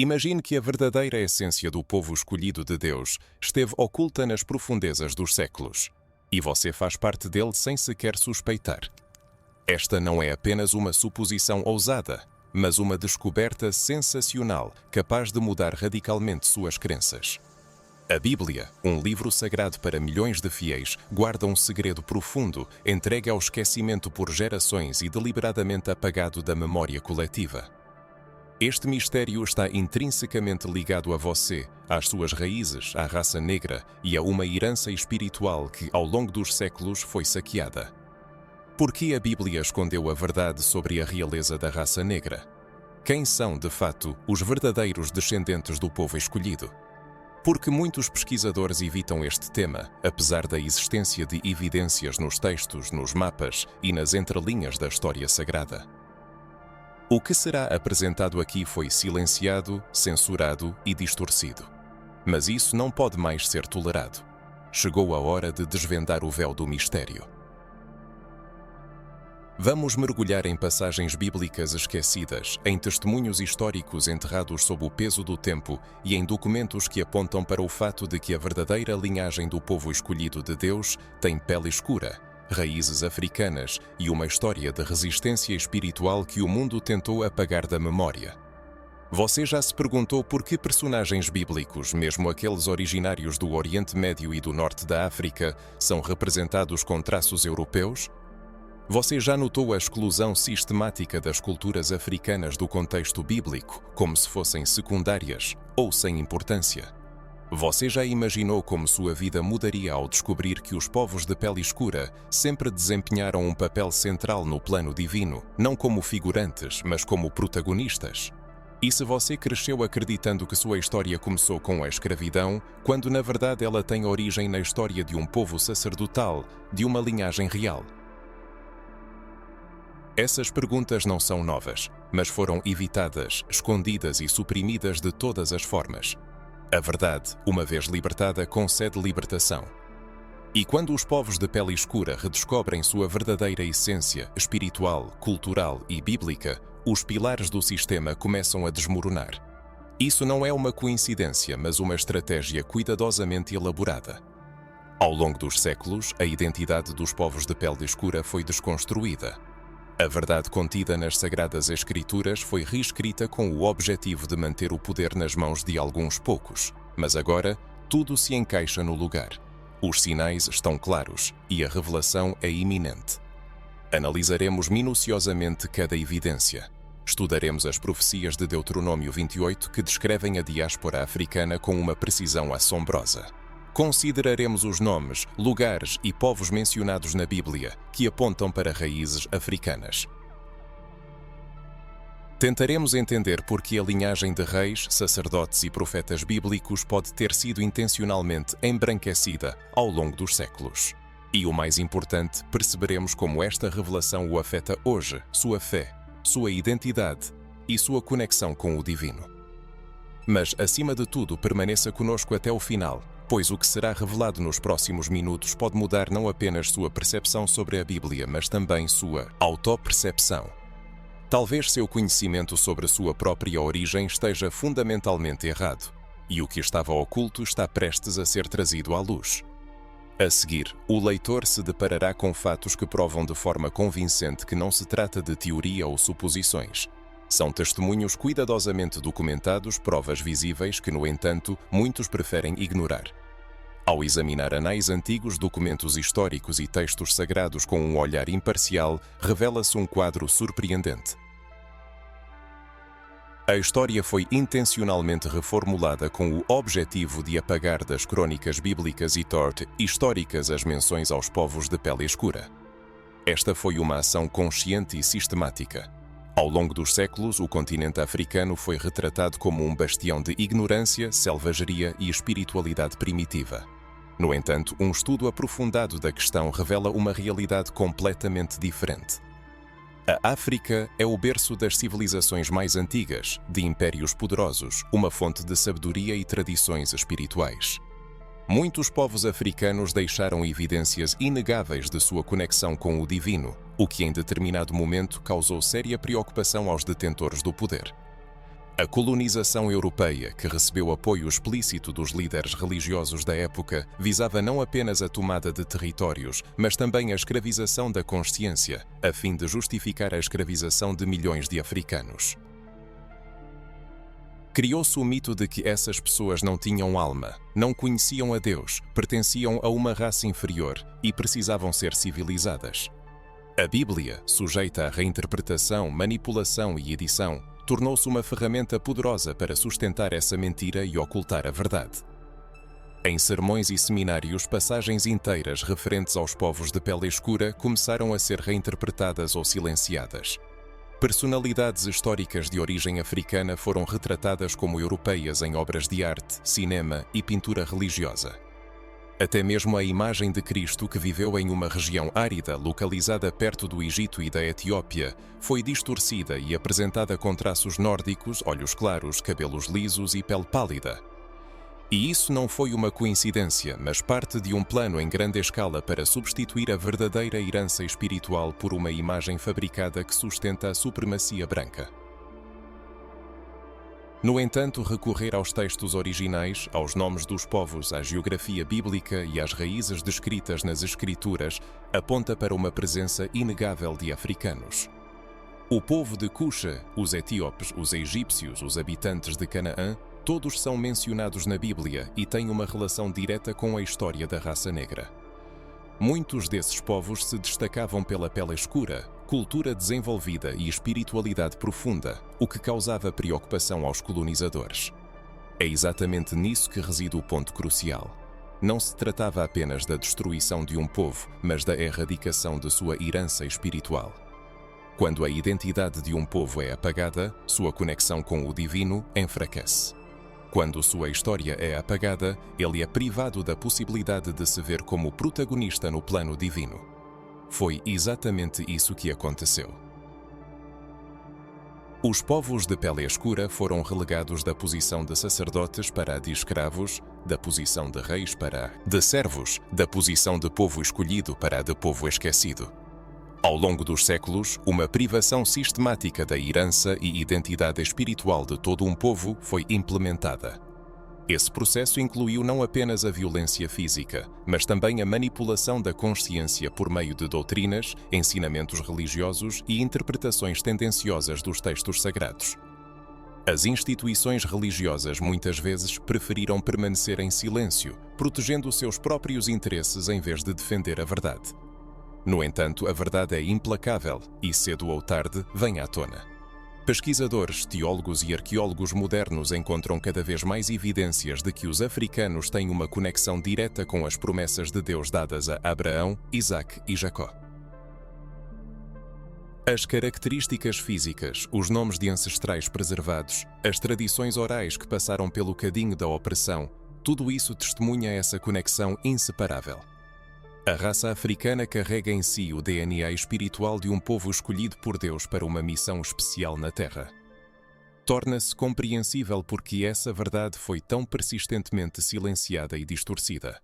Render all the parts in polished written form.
Imagine que a verdadeira essência do povo escolhido de Deus esteve oculta nas profundezas dos séculos, e você faz parte dele sem sequer suspeitar. Esta não é apenas uma suposição ousada, mas uma descoberta sensacional capaz de mudar radicalmente suas crenças. A Bíblia, um livro sagrado para milhões de fiéis, guarda um segredo profundo, entregue ao esquecimento por gerações e deliberadamente apagado da memória coletiva. Este mistério está intrinsecamente ligado a você, às suas raízes, à raça negra e a uma herança espiritual que, ao longo dos séculos, foi saqueada. Por que a Bíblia escondeu a verdade sobre a realeza da raça negra? Quem são, de fato, os verdadeiros descendentes do povo escolhido? Porque muitos pesquisadores evitam este tema, apesar da existência de evidências nos textos, nos mapas e nas entrelinhas da história sagrada. O que será apresentado aqui foi silenciado, censurado e distorcido. Mas isso não pode mais ser tolerado. Chegou a hora de desvendar o véu do mistério. Vamos mergulhar em passagens bíblicas esquecidas, em testemunhos históricos enterrados sob o peso do tempo e em documentos que apontam para o fato de que a verdadeira linhagem do povo escolhido de Deus tem pele escura, raízes africanas e uma história de resistência espiritual que o mundo tentou apagar da memória. Você já se perguntou por que personagens bíblicos, mesmo aqueles originários do Oriente Médio e do Norte da África, são representados com traços europeus? Você já notou a exclusão sistemática das culturas africanas do contexto bíblico, como se fossem secundárias ou sem importância? Você já imaginou como sua vida mudaria ao descobrir que os povos de pele escura sempre desempenharam um papel central no plano divino, não como figurantes, mas como protagonistas? E se você cresceu acreditando que sua história começou com a escravidão, quando na verdade ela tem origem na história de um povo sacerdotal, de uma linhagem real? Essas perguntas não são novas, mas foram evitadas, escondidas e suprimidas de todas as formas. A verdade, uma vez libertada, concede libertação. E quando os povos de pele escura redescobrem sua verdadeira essência espiritual, cultural e bíblica, os pilares do sistema começam a desmoronar. Isso não é uma coincidência, mas uma estratégia cuidadosamente elaborada. Ao longo dos séculos, a identidade dos povos de pele escura foi desconstruída. A verdade contida nas Sagradas Escrituras foi reescrita com o objetivo de manter o poder nas mãos de alguns poucos. Mas agora, tudo se encaixa no lugar. Os sinais estão claros e a revelação é iminente. Analisaremos minuciosamente cada evidência. Estudaremos as profecias de Deuteronômio 28 que descrevem a diáspora africana com uma precisão assombrosa. Consideraremos os nomes, lugares e povos mencionados na Bíblia que apontam para raízes africanas. Tentaremos entender por que a linhagem de reis, sacerdotes e profetas bíblicos pode ter sido intencionalmente embranquecida ao longo dos séculos. E o mais importante, perceberemos como esta revelação o afeta hoje, sua fé, sua identidade e sua conexão com o divino. Mas, acima de tudo, permaneça conosco até o final, pois o que será revelado nos próximos minutos pode mudar não apenas sua percepção sobre a Bíblia, mas também sua autopercepção. Talvez seu conhecimento sobre a sua própria origem esteja fundamentalmente errado, e o que estava oculto está prestes a ser trazido à luz. A seguir, o leitor se deparará com fatos que provam de forma convincente que não se trata de teoria ou suposições. São testemunhos cuidadosamente documentados, provas visíveis que, no entanto, muitos preferem ignorar. Ao examinar anais antigos, documentos históricos e textos sagrados com um olhar imparcial, revela-se um quadro surpreendente. A história foi intencionalmente reformulada com o objetivo de apagar das crônicas bíblicas e históricas as menções aos povos de pele escura. Esta foi uma ação consciente e sistemática. Ao longo dos séculos, o continente africano foi retratado como um bastião de ignorância, selvageria e espiritualidade primitiva. No entanto, um estudo aprofundado da questão revela uma realidade completamente diferente. A África é o berço das civilizações mais antigas, de impérios poderosos, uma fonte de sabedoria e tradições espirituais. Muitos povos africanos deixaram evidências inegáveis de sua conexão com o divino, o que em determinado momento causou séria preocupação aos detentores do poder. A colonização europeia, que recebeu apoio explícito dos líderes religiosos da época, visava não apenas a tomada de territórios, mas também a escravização da consciência, a fim de justificar a escravização de milhões de africanos. Criou-se o mito de que essas pessoas não tinham alma, não conheciam a Deus, pertenciam a uma raça inferior e precisavam ser civilizadas. A Bíblia, sujeita à reinterpretação, manipulação e edição, tornou-se uma ferramenta poderosa para sustentar essa mentira e ocultar a verdade. Em sermões e seminários, passagens inteiras referentes aos povos de pele escura começaram a ser reinterpretadas ou silenciadas. Personalidades históricas de origem africana foram retratadas como europeias em obras de arte, cinema e pintura religiosa. Até mesmo a imagem de Cristo, que viveu em uma região árida localizada perto do Egito e da Etiópia, foi distorcida e apresentada com traços nórdicos, olhos claros, cabelos lisos e pele pálida. E isso não foi uma coincidência, mas parte de um plano em grande escala para substituir a verdadeira herança espiritual por uma imagem fabricada que sustenta a supremacia branca. No entanto, recorrer aos textos originais, aos nomes dos povos, à geografia bíblica e às raízes descritas nas Escrituras aponta para uma presença inegável de africanos. O povo de Cuxa, os etíopes, os egípcios, os habitantes de Canaã, todos são mencionados na Bíblia e têm uma relação direta com a história da raça negra. Muitos desses povos se destacavam pela pele escura, cultura desenvolvida e espiritualidade profunda, o que causava preocupação aos colonizadores. É exatamente nisso que reside o ponto crucial. Não se tratava apenas da destruição de um povo, mas da erradicação de sua herança espiritual. Quando a identidade de um povo é apagada, sua conexão com o divino enfraquece. Quando sua história é apagada, ele é privado da possibilidade de se ver como protagonista no plano divino. Foi exatamente isso que aconteceu. Os povos de pele escura foram relegados da posição de sacerdotes para a de escravos, da posição de reis para a de servos, da posição de povo escolhido para a de povo esquecido. Ao longo dos séculos, uma privação sistemática da herança e identidade espiritual de todo um povo foi implementada. Esse processo incluiu não apenas a violência física, mas também a manipulação da consciência por meio de doutrinas, ensinamentos religiosos e interpretações tendenciosas dos textos sagrados. As instituições religiosas muitas vezes preferiram permanecer em silêncio, protegendo seus próprios interesses em vez de defender a verdade. No entanto, a verdade é implacável e, cedo ou tarde, vem à tona. Pesquisadores, teólogos e arqueólogos modernos encontram cada vez mais evidências de que os africanos têm uma conexão direta com as promessas de Deus dadas a Abraão, Isaque e Jacó. As características físicas, os nomes de ancestrais preservados, as tradições orais que passaram pelo cadinho da opressão, tudo isso testemunha essa conexão inseparável. A raça africana carrega em si o DNA espiritual de um povo escolhido por Deus para uma missão especial na Terra. Torna-se compreensível porque essa verdade foi tão persistentemente silenciada e distorcida.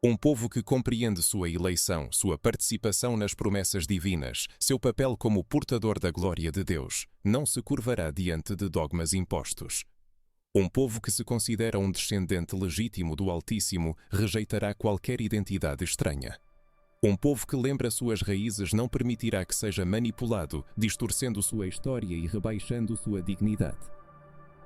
Um povo que compreende sua eleição, sua participação nas promessas divinas, seu papel como portador da glória de Deus, não se curvará diante de dogmas impostos. Um povo que se considera um descendente legítimo do Altíssimo rejeitará qualquer identidade estranha. Um povo que lembra suas raízes não permitirá que seja manipulado, distorcendo sua história e rebaixando sua dignidade.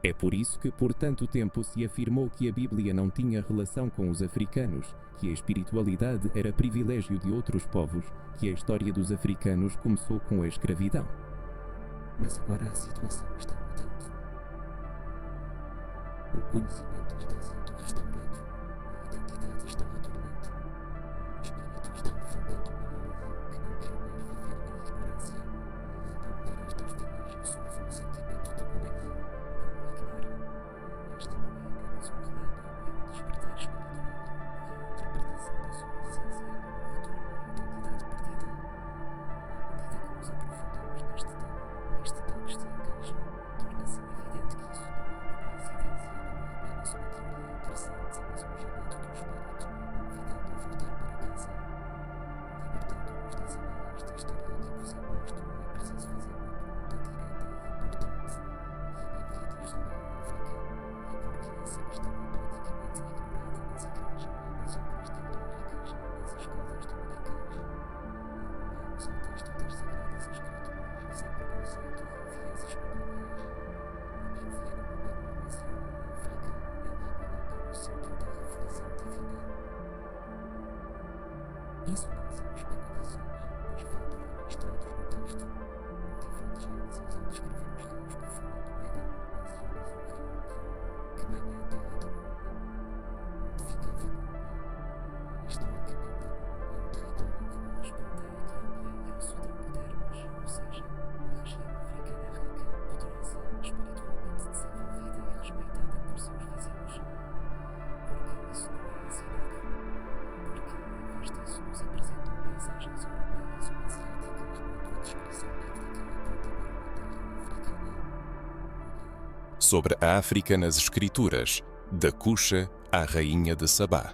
É por isso que por tanto tempo se afirmou que a Bíblia não tinha relação com os africanos, que a espiritualidade era privilégio de outros povos, que a história dos africanos começou com a escravidão. Mas agora a situação está mudando. O conhecimento está sendo restaurado, a identidade está retornando. O espírito está enfrentando uma nova que não quer mais viver na ignorância. Não dará aos filhos o novo sentimento de conexão. Não ignora. Este não é apenas um relato, é um despertar espiritual, a interpretação da sua essência, o retorno à identidade perdida. À medida que nos aprofundamos neste tema, mais detalhes se encaixam, torna-se evidente que isso não é uma coincidência. Apenas uma teoria interessante, mas um chamado do Espírito, convidando a voltar para casa. Libertando-nos das amarras de estereótipos impostos, é preciso fazer uma pergunta direta e importante. E a Bíblia diz-nos Isso não são especulações, mas fatos registrados no texto. Tem fontes já utilizam descrever os rios que fluem no meio da Nubes e o rio que banha a terra de Nub, onde ficava Nub. Historicamente, Nub é um território que corresponde à Etiópia e ao Sudão modernos, ou seja, uma região africana rica, poderosa, espiritualmente desenvolvida e respeitada por seus vizinhos. Porque isso não é ensinado. Porque, em vez disso, nos apresentam paisagens europeias ou asiáticas, quando a descrição bíblica aponta para uma terra africana. Sobre a África nas Escrituras, da Cuxa à Rainha de Sabá.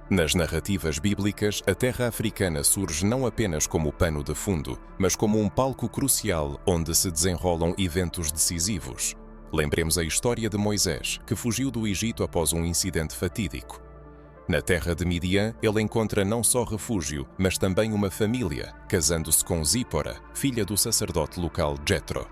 Nas narrativas bíblicas, a terra africana surge não apenas como pano de fundo, mas como um palco crucial onde se desenrolam eventos decisivos. Lembremos a história de Moisés, que fugiu do Egito após um incidente fatídico. Na terra de Midian, ele encontra não só refúgio, mas também uma família, casando-se com Zípora, filha do sacerdote local Jetro.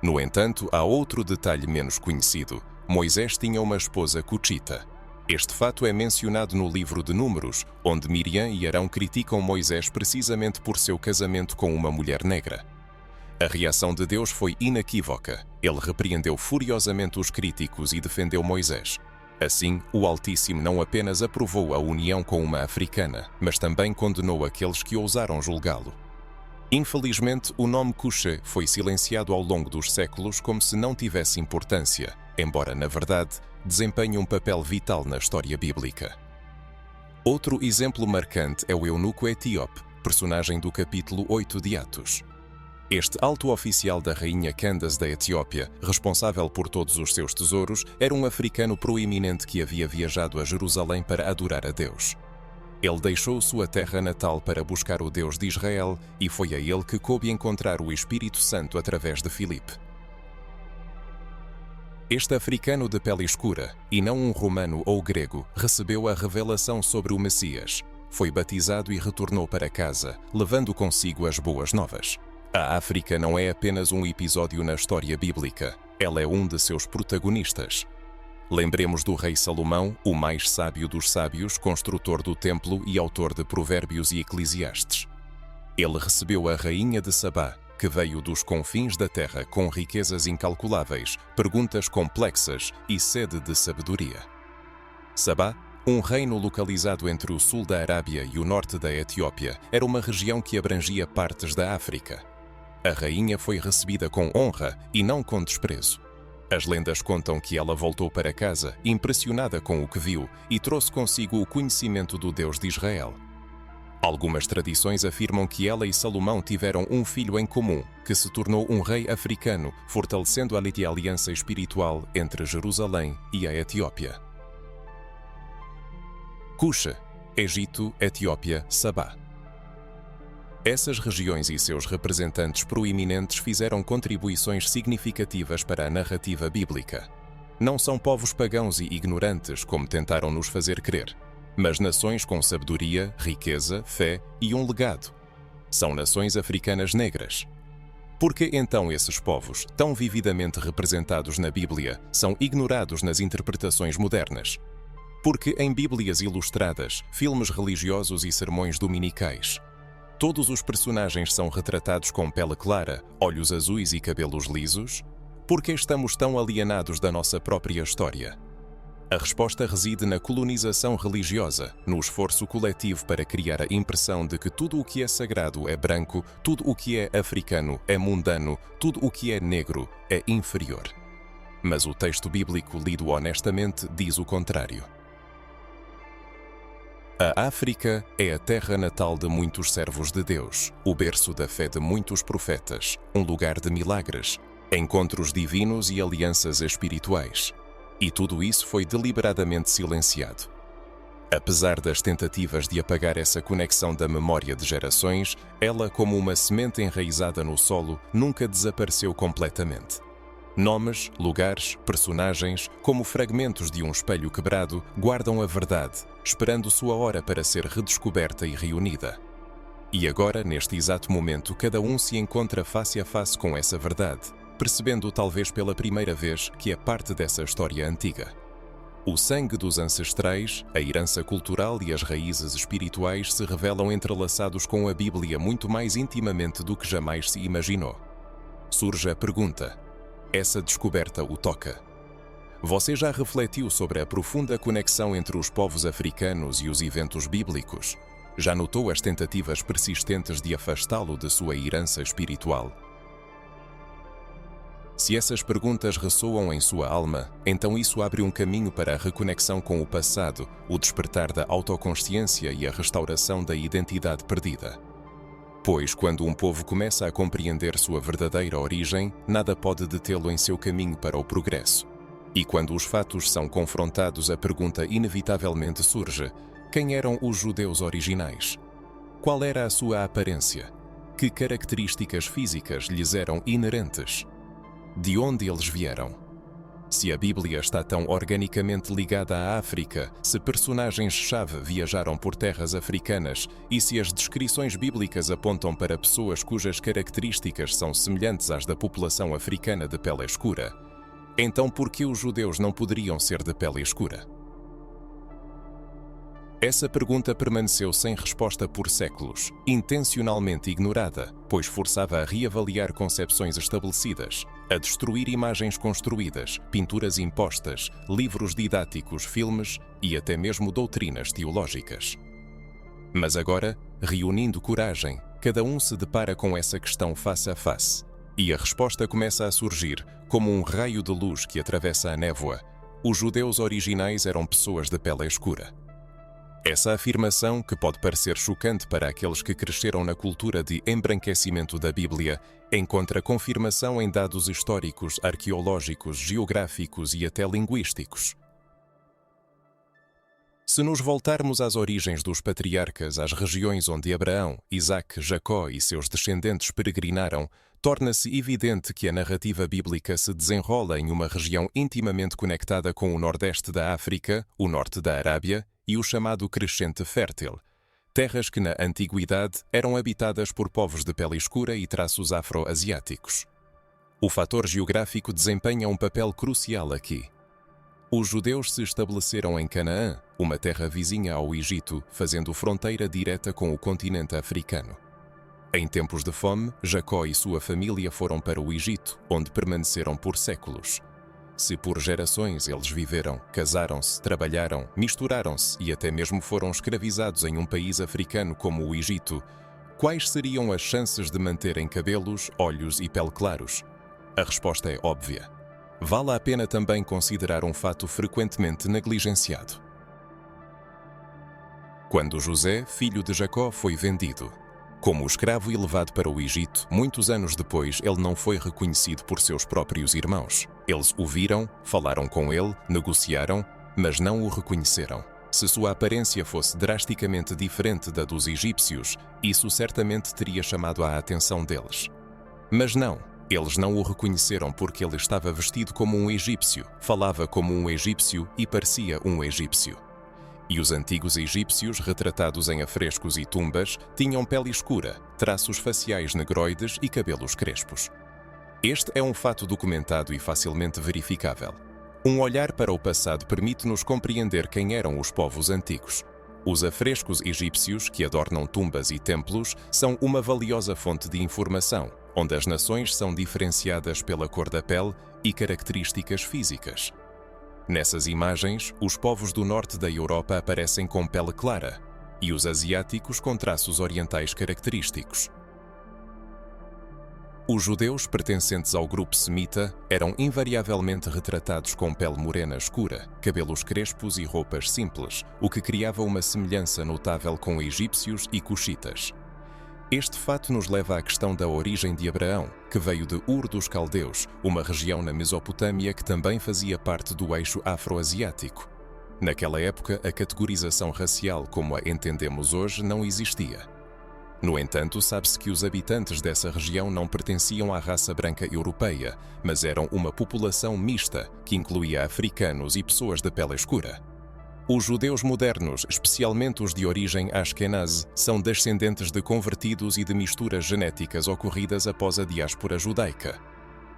No entanto, há outro detalhe menos conhecido. Moisés tinha uma esposa cutita. Este fato é mencionado no livro de Números, onde Miriam e Arão criticam Moisés precisamente por seu casamento com uma mulher negra. A reação de Deus foi inequívoca. Ele repreendeu furiosamente os críticos e defendeu Moisés. Assim, o Altíssimo não apenas aprovou a união com uma africana, mas também condenou aqueles que ousaram julgá-lo. Infelizmente, o nome Cuxa foi silenciado ao longo dos séculos como se não tivesse importância, embora, na verdade, desempenhe um papel vital na história bíblica. Outro exemplo marcante é o eunuco etíope, personagem do capítulo 8 de Atos. Este alto oficial da rainha Candace da Etiópia, responsável por todos os seus tesouros, era um africano proeminente que havia viajado a Jerusalém para adorar a Deus. Ele deixou sua terra natal para buscar o Deus de Israel e foi a ele que coube encontrar o Espírito Santo através de Filipe. Este africano de pele escura, e não um romano ou grego, recebeu a revelação sobre o Messias. Foi batizado e retornou para casa, levando consigo as boas novas. A África não é apenas um episódio na história bíblica, ela é um de seus protagonistas. Lembremos do rei Salomão, o mais sábio dos sábios, construtor do templo e autor de Provérbios e Eclesiastes. Ele recebeu a rainha de Sabá, que veio dos confins da terra com riquezas incalculáveis, perguntas complexas e sede de sabedoria. Sabá, um reino localizado entre o sul da Arábia e o norte da Etiópia, era uma região que abrangia partes da África. A rainha foi recebida com honra e não com desprezo. As lendas contam que ela voltou para casa, impressionada com o que viu, e trouxe consigo o conhecimento do Deus de Israel. Algumas tradições afirmam que ela e Salomão tiveram um filho em comum, que se tornou um rei africano, fortalecendo a aliança espiritual entre Jerusalém e a Etiópia. Cuxa, Egito, Etiópia, Sabá. Essas regiões e seus representantes proeminentes fizeram contribuições significativas para a narrativa bíblica. Não são povos pagãos e ignorantes, como tentaram nos fazer crer, mas nações com sabedoria, riqueza, fé e um legado. São nações africanas negras. Por que então esses povos, tão vividamente representados na Bíblia, são ignorados nas interpretações modernas? Porque em Bíblias ilustradas, filmes religiosos e sermões dominicais, todos os personagens são retratados com pele clara, olhos azuis e cabelos lisos? Por que estamos tão alienados da nossa própria história? A resposta reside na colonização religiosa, no esforço coletivo para criar a impressão de que tudo o que é sagrado é branco, tudo o que é africano é mundano, tudo o que é negro é inferior. Mas o texto bíblico lido honestamente diz o contrário. A África é a terra natal de muitos servos de Deus, o berço da fé de muitos profetas, um lugar de milagres, encontros divinos e alianças espirituais. E tudo isso foi deliberadamente silenciado. Apesar das tentativas de apagar essa conexão da memória de gerações, ela, como uma semente enraizada no solo, nunca desapareceu completamente. Nomes, lugares, personagens, como fragmentos de um espelho quebrado, guardam a verdade, esperando sua hora para ser redescoberta e reunida. E agora, neste exato momento, cada um se encontra face a face com essa verdade, percebendo talvez pela primeira vez que é parte dessa história antiga. O sangue dos ancestrais, a herança cultural e as raízes espirituais se revelam entrelaçados com a Bíblia muito mais intimamente do que jamais se imaginou. Surge a pergunta: essa descoberta o toca? Você já refletiu sobre a profunda conexão entre os povos africanos e os eventos bíblicos? Já notou as tentativas persistentes de afastá-lo de sua herança espiritual? Se essas perguntas ressoam em sua alma, então isso abre um caminho para a reconexão com o passado, o despertar da autoconsciência e a restauração da identidade perdida. Pois, quando um povo começa a compreender sua verdadeira origem, nada pode detê-lo em seu caminho para o progresso. E quando os fatos são confrontados, a pergunta inevitavelmente surge: quem eram os judeus originais? Qual era a sua aparência? Que características físicas lhes eram inerentes? De onde eles vieram? Se a Bíblia está tão organicamente ligada à África, se personagens-chave viajaram por terras africanas e se as descrições bíblicas apontam para pessoas cujas características são semelhantes às da população africana de pele escura, então por que os judeus não poderiam ser de pele escura? Essa pergunta permaneceu sem resposta por séculos, intencionalmente ignorada, pois forçava a reavaliar concepções estabelecidas, a destruir imagens construídas, pinturas impostas, livros didáticos, filmes e até mesmo doutrinas teológicas. Mas agora, reunindo coragem, cada um se depara com essa questão face a face, e a resposta começa a surgir como um raio de luz que atravessa a névoa. Os judeus originais eram pessoas de pele escura. Essa afirmação, que pode parecer chocante para aqueles que cresceram na cultura de embranquecimento da Bíblia, encontra confirmação em dados históricos, arqueológicos, geográficos e até linguísticos. Se nos voltarmos às origens dos patriarcas, às regiões onde Abraão, Isaque, Jacó e seus descendentes peregrinaram, torna-se evidente que a narrativa bíblica se desenrola em uma região intimamente conectada com o nordeste da África, o norte da Arábia e o chamado Crescente Fértil, terras que na antiguidade eram habitadas por povos de pele escura e traços afro-asiáticos. O fator geográfico desempenha um papel crucial aqui. Os judeus se estabeleceram em Canaã, uma terra vizinha ao Egito, fazendo fronteira direta com o continente africano. Em tempos de fome, Jacó e sua família foram para o Egito, onde permaneceram por séculos. Se por gerações eles viveram, casaram-se, trabalharam, misturaram-se e até mesmo foram escravizados em um país africano como o Egito, quais seriam as chances de manterem cabelos, olhos e pele claros? A resposta é óbvia. Vale a pena também considerar um fato frequentemente negligenciado. Quando José, filho de Jacó, foi vendido como escravo e levado para o Egito, muitos anos depois ele não foi reconhecido por seus próprios irmãos. Eles o viram, falaram com ele, negociaram, mas não o reconheceram. Se sua aparência fosse drasticamente diferente da dos egípcios, isso certamente teria chamado a atenção deles. Mas não, eles não o reconheceram porque ele estava vestido como um egípcio, falava como um egípcio e parecia um egípcio. E os antigos egípcios, retratados em afrescos e tumbas, tinham pele escura, traços faciais negroides e cabelos crespos. Este é um fato documentado e facilmente verificável. Um olhar para o passado permite-nos compreender quem eram os povos antigos. Os afrescos egípcios, que adornam tumbas e templos, são uma valiosa fonte de informação, onde as nações são diferenciadas pela cor da pele e características físicas. Nessas imagens, os povos do norte da Europa aparecem com pele clara e os asiáticos com traços orientais característicos. Os judeus pertencentes ao grupo semita eram invariavelmente retratados com pele morena escura, cabelos crespos e roupas simples, o que criava uma semelhança notável com egípcios e cuxitas. Este fato nos leva à questão da origem de Abraão, que veio de Ur dos Caldeus, uma região na Mesopotâmia que também fazia parte do eixo afro-asiático. Naquela época, a categorização racial como a entendemos hoje não existia. No entanto, sabe-se que os habitantes dessa região não pertenciam à raça branca europeia, mas eram uma população mista que incluía africanos e pessoas de pele escura. Os judeus modernos, especialmente os de origem Ashkenaz, são descendentes de convertidos e de misturas genéticas ocorridas após a diáspora judaica.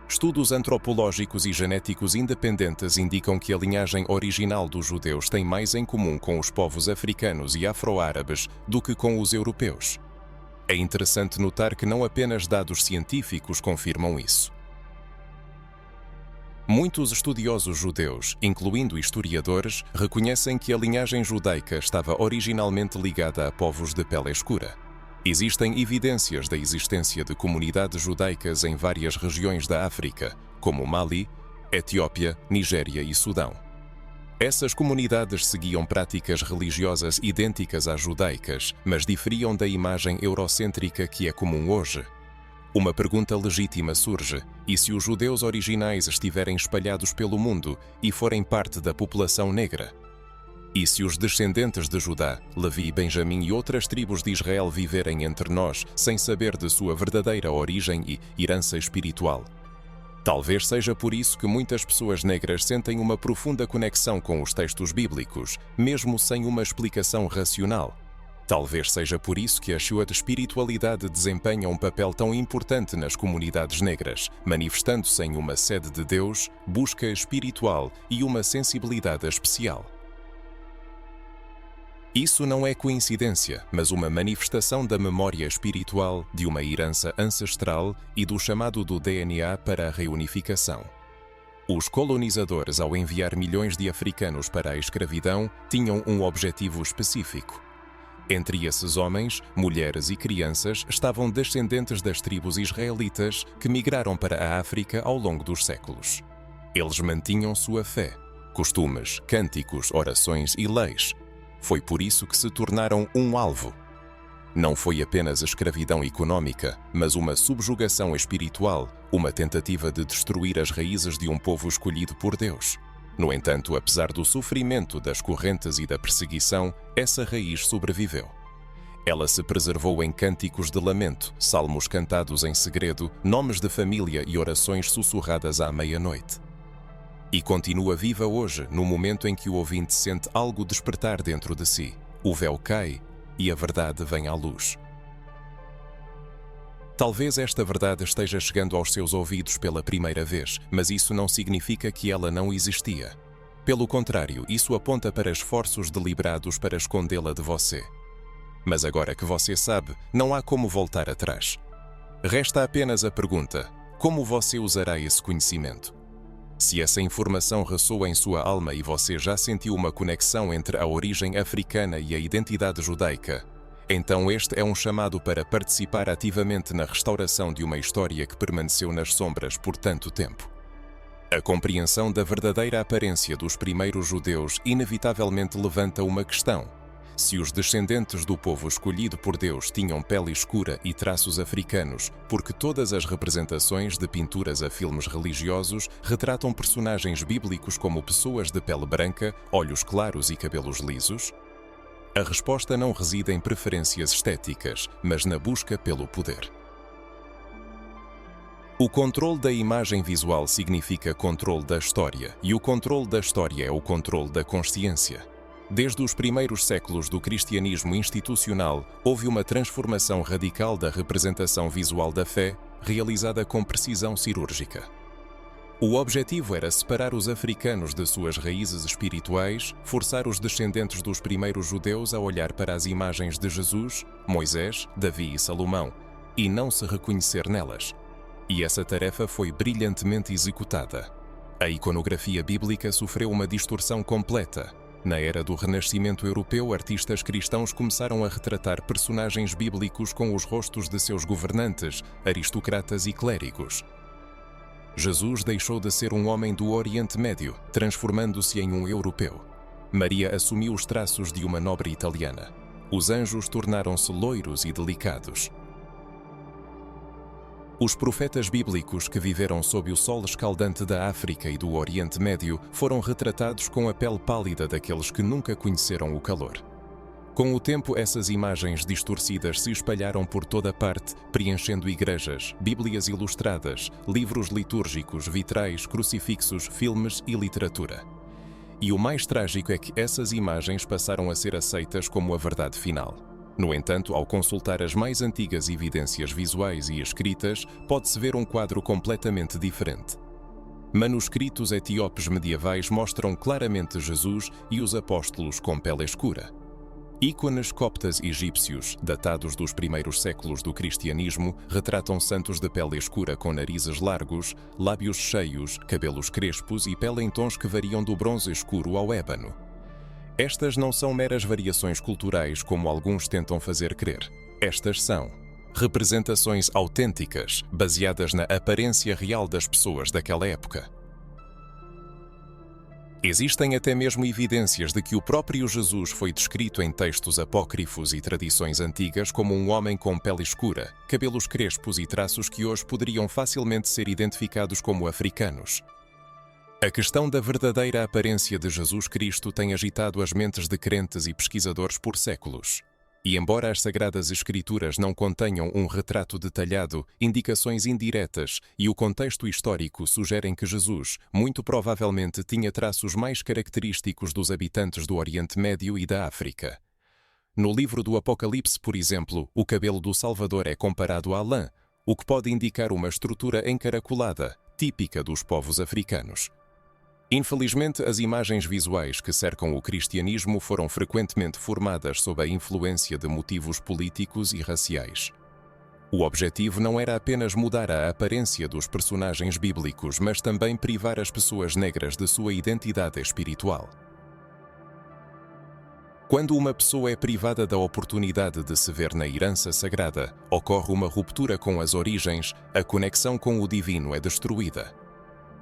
Estudos antropológicos e genéticos independentes indicam que a linhagem original dos judeus tem mais em comum com os povos africanos e afro-árabes do que com os europeus. É interessante notar que não apenas dados científicos confirmam isso. Muitos estudiosos judeus, incluindo historiadores, reconhecem que a linhagem judaica estava originalmente ligada a povos de pele escura. Existem evidências da existência de comunidades judaicas em várias regiões da África, como Mali, Etiópia, Nigéria e Sudão. Essas comunidades seguiam práticas religiosas idênticas às judaicas, mas diferiam da imagem eurocêntrica que é comum hoje. Uma pergunta legítima surge: e se os judeus originais estiverem espalhados pelo mundo e forem parte da população negra? E se os descendentes de Judá, Levi, Benjamim e outras tribos de Israel viverem entre nós sem saber de sua verdadeira origem e herança espiritual? Talvez seja por isso que muitas pessoas negras sentem uma profunda conexão com os textos bíblicos, mesmo sem uma explicação racional. Talvez seja por isso que a sua espiritualidade desempenha um papel tão importante nas comunidades negras, manifestando-se em uma sede de Deus, busca espiritual e uma sensibilidade especial. Isso não é coincidência, mas uma manifestação da memória espiritual, de uma herança ancestral e do chamado do DNA para a reunificação. Os colonizadores, ao enviar milhões de africanos para a escravidão, tinham um objetivo específico. Entre esses homens, mulheres e crianças estavam descendentes das tribos israelitas que migraram para a África ao longo dos séculos. Eles mantinham sua fé, costumes, cânticos, orações e leis. Foi por isso que se tornaram um alvo. Não foi apenas a escravidão econômica, mas uma subjugação espiritual, uma tentativa de destruir as raízes de um povo escolhido por Deus. No entanto, apesar do sofrimento, das correntes e da perseguição, essa raiz sobreviveu. Ela se preservou em cânticos de lamento, salmos cantados em segredo, nomes de família e orações sussurradas à meia-noite. E continua viva hoje, no momento em que o ouvinte sente algo despertar dentro de si. O véu cai e a verdade vem à luz. Talvez esta verdade esteja chegando aos seus ouvidos pela primeira vez, mas isso não significa que ela não existia. Pelo contrário, isso aponta para esforços deliberados para escondê-la de você. Mas agora que você sabe, não há como voltar atrás. Resta apenas a pergunta: como você usará esse conhecimento? Se essa informação ressoa em sua alma e você já sentiu uma conexão entre a origem africana e a identidade judaica, então este é um chamado para participar ativamente na restauração de uma história que permaneceu nas sombras por tanto tempo. A compreensão da verdadeira aparência dos primeiros judeus inevitavelmente levanta uma questão: se os descendentes do povo escolhido por Deus tinham pele escura e traços africanos, porque todas as representações de pinturas a filmes religiosos retratam personagens bíblicos como pessoas de pele branca, olhos claros e cabelos lisos? A resposta não reside em preferências estéticas, mas na busca pelo poder. O controle da imagem visual significa controle da história, e o controle da história é o controle da consciência. Desde os primeiros séculos do cristianismo institucional, houve uma transformação radical da representação visual da fé, realizada com precisão cirúrgica. O objetivo era separar os africanos de suas raízes espirituais, forçar os descendentes dos primeiros judeus a olhar para as imagens de Jesus, Moisés, Davi e Salomão, e não se reconhecer nelas. E essa tarefa foi brilhantemente executada. A iconografia bíblica sofreu uma distorção completa. Na era do Renascimento europeu, artistas cristãos começaram a retratar personagens bíblicos com os rostos de seus governantes, aristocratas e clérigos. Jesus deixou de ser um homem do Oriente Médio, transformando-se em um europeu. Maria assumiu os traços de uma nobre italiana. Os anjos tornaram-se loiros e delicados. Os profetas bíblicos que viveram sob o sol escaldante da África e do Oriente Médio foram retratados com a pele pálida daqueles que nunca conheceram o calor. Com o tempo, essas imagens distorcidas se espalharam por toda parte, preenchendo igrejas, bíblias ilustradas, livros litúrgicos, vitrais, crucifixos, filmes e literatura. E o mais trágico é que essas imagens passaram a ser aceitas como a verdade final. No entanto, ao consultar as mais antigas evidências visuais e escritas, pode-se ver um quadro completamente diferente. Manuscritos etíopes medievais mostram claramente Jesus e os apóstolos com pele escura. Ícones coptas egípcios, datados dos primeiros séculos do cristianismo, retratam santos de pele escura com narizes largos, lábios cheios, cabelos crespos e pele em tons que variam do bronze escuro ao ébano. Estas não são meras variações culturais como alguns tentam fazer crer. Estas são representações autênticas, baseadas na aparência real das pessoas daquela época. Existem até mesmo evidências de que o próprio Jesus foi descrito em textos apócrifos e tradições antigas como um homem com pele escura, cabelos crespos e traços que hoje poderiam facilmente ser identificados como africanos. A questão da verdadeira aparência de Jesus Cristo tem agitado as mentes de crentes e pesquisadores por séculos. E embora as Sagradas Escrituras não contenham um retrato detalhado, indicações indiretas e o contexto histórico sugerem que Jesus, muito provavelmente, tinha traços mais característicos dos habitantes do Oriente Médio e da África. No livro do Apocalipse, por exemplo, o cabelo do Salvador é comparado à lã, o que pode indicar uma estrutura encaracolada, típica dos povos africanos. Infelizmente, as imagens visuais que cercam o cristianismo foram frequentemente formadas sob a influência de motivos políticos e raciais. O objetivo não era apenas mudar a aparência dos personagens bíblicos, mas também privar as pessoas negras de sua identidade espiritual. Quando uma pessoa é privada da oportunidade de se ver na herança sagrada, ocorre uma ruptura com as origens, a conexão com o divino é destruída.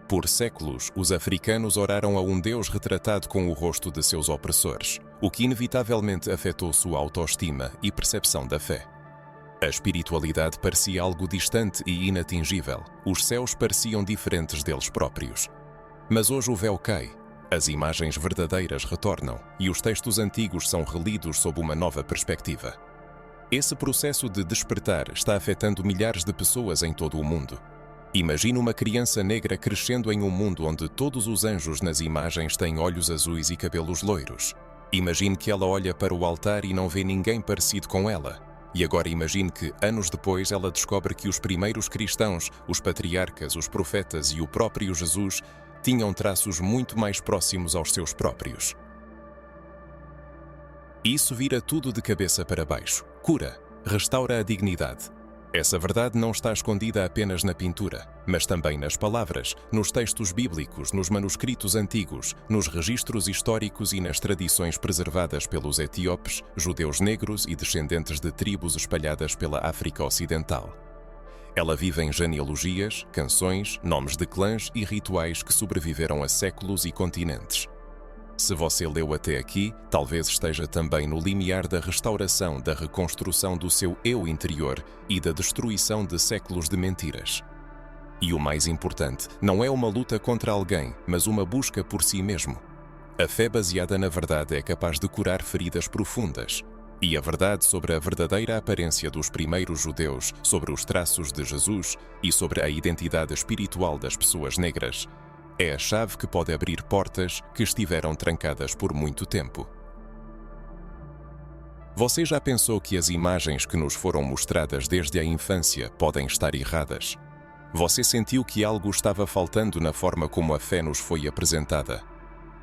Por séculos, os africanos oraram a um Deus retratado com o rosto de seus opressores, o que inevitavelmente afetou sua autoestima e percepção da fé. A espiritualidade parecia algo distante e inatingível, os céus pareciam diferentes deles próprios. Mas hoje o véu cai, as imagens verdadeiras retornam e os textos antigos são relidos sob uma nova perspectiva. Esse processo de despertar está afetando milhares de pessoas em todo o mundo. Imagine uma criança negra crescendo em um mundo onde todos os anjos nas imagens têm olhos azuis e cabelos loiros. Imagine que ela olha para o altar e não vê ninguém parecido com ela. E agora imagine que, anos depois, ela descobre que os primeiros cristãos, os patriarcas, os profetas e o próprio Jesus tinham traços muito mais próximos aos seus próprios. Isso vira tudo de cabeça para baixo. Cura, restaura a dignidade. Essa verdade não está escondida apenas na pintura, mas também nas palavras, nos textos bíblicos, nos manuscritos antigos, nos registros históricos e nas tradições preservadas pelos etíopes, judeus negros e descendentes de tribos espalhadas pela África Ocidental. Ela vive em genealogias, canções, nomes de clãs e rituais que sobreviveram a séculos e continentes. Se você leu até aqui, talvez esteja também no limiar da restauração, da reconstrução do seu eu interior e da destruição de séculos de mentiras. E o mais importante, não é uma luta contra alguém, mas uma busca por si mesmo. A fé baseada na verdade é capaz de curar feridas profundas. E a verdade sobre a verdadeira aparência dos primeiros judeus, sobre os traços de Jesus e sobre a identidade espiritual das pessoas negras, é a chave que pode abrir portas que estiveram trancadas por muito tempo. Você já pensou que as imagens que nos foram mostradas desde a infância podem estar erradas? Você sentiu que algo estava faltando na forma como a fé nos foi apresentada?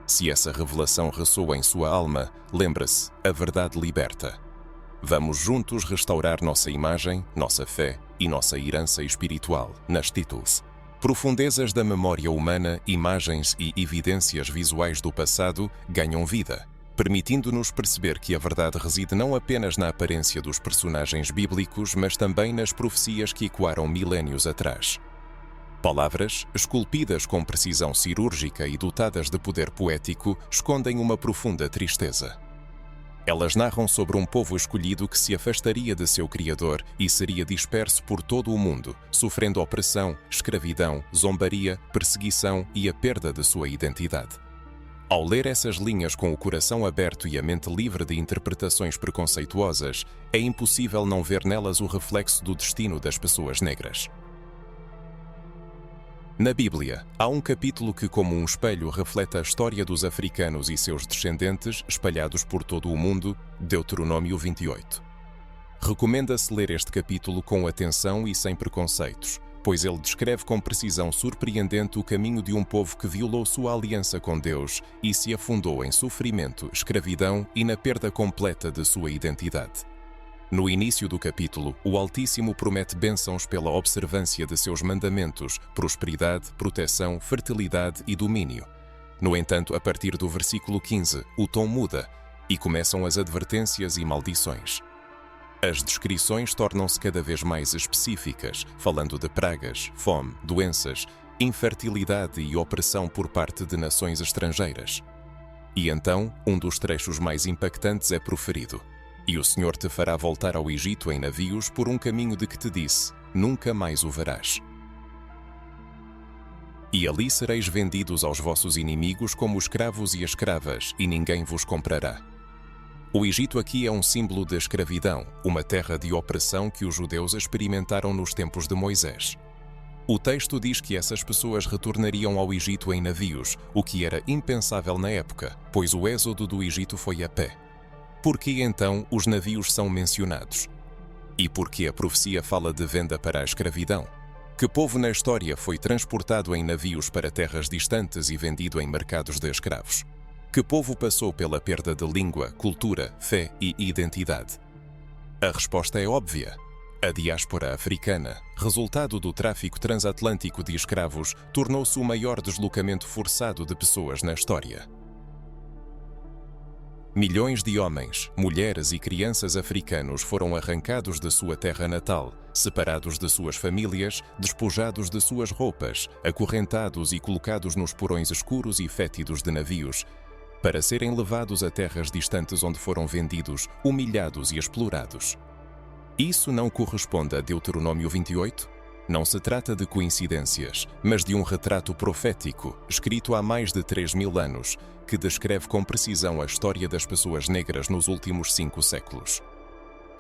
Se essa revelação ressoa em sua alma, lembre-se, a verdade liberta. Vamos juntos restaurar nossa imagem, nossa fé e nossa herança espiritual nas Títulos. Profundezas da memória humana, imagens e evidências visuais do passado ganham vida, permitindo-nos perceber que a verdade reside não apenas na aparência dos personagens bíblicos, mas também nas profecias que ecoaram milénios atrás. Palavras, esculpidas com precisão cirúrgica e dotadas de poder poético, escondem uma profunda tristeza. Elas narram sobre um povo escolhido que se afastaria de seu Criador e seria disperso por todo o mundo, sofrendo opressão, escravidão, zombaria, perseguição e a perda de sua identidade. Ao ler essas linhas com o coração aberto e a mente livre de interpretações preconceituosas, é impossível não ver nelas o reflexo do destino das pessoas negras. Na Bíblia, há um capítulo que, como um espelho, reflete a história dos africanos e seus descendentes espalhados por todo o mundo, Deuteronômio 28. Recomenda-se ler este capítulo com atenção e sem preconceitos, pois ele descreve com precisão surpreendente o caminho de um povo que violou sua aliança com Deus e se afundou em sofrimento, escravidão e na perda completa de sua identidade. No início do capítulo, o Altíssimo promete bênçãos pela observância de seus mandamentos, prosperidade, proteção, fertilidade e domínio. No entanto, a partir do versículo 15, o tom muda e começam as advertências e maldições. As descrições tornam-se cada vez mais específicas, falando de pragas, fome, doenças, infertilidade e opressão por parte de nações estrangeiras. E então, um dos trechos mais impactantes é proferido: "E o Senhor te fará voltar ao Egito em navios por um caminho de que te disse, nunca mais o verás. E ali sereis vendidos aos vossos inimigos como escravos e escravas, e ninguém vos comprará." O Egito aqui é um símbolo de escravidão, uma terra de opressão que os judeus experimentaram nos tempos de Moisés. O texto diz que essas pessoas retornariam ao Egito em navios, o que era impensável na época, pois o êxodo do Egito foi a pé. Por que então os navios são mencionados? E por que a profecia fala de venda para a escravidão? Que povo na história foi transportado em navios para terras distantes e vendido em mercados de escravos? Que povo passou pela perda de língua, cultura, fé e identidade? A resposta é óbvia. A diáspora africana, resultado do tráfico transatlântico de escravos, tornou-se o maior deslocamento forçado de pessoas na história. Milhões de homens, mulheres e crianças africanos foram arrancados de sua terra natal, separados de suas famílias, despojados de suas roupas, acorrentados e colocados nos porões escuros e fétidos de navios, para serem levados a terras distantes onde foram vendidos, humilhados e explorados. Isso não corresponde a Deuteronômio 28? Não se trata de coincidências, mas de um retrato profético, escrito há mais de 3.000 anos, que descreve com precisão a história das pessoas negras nos últimos 5 séculos.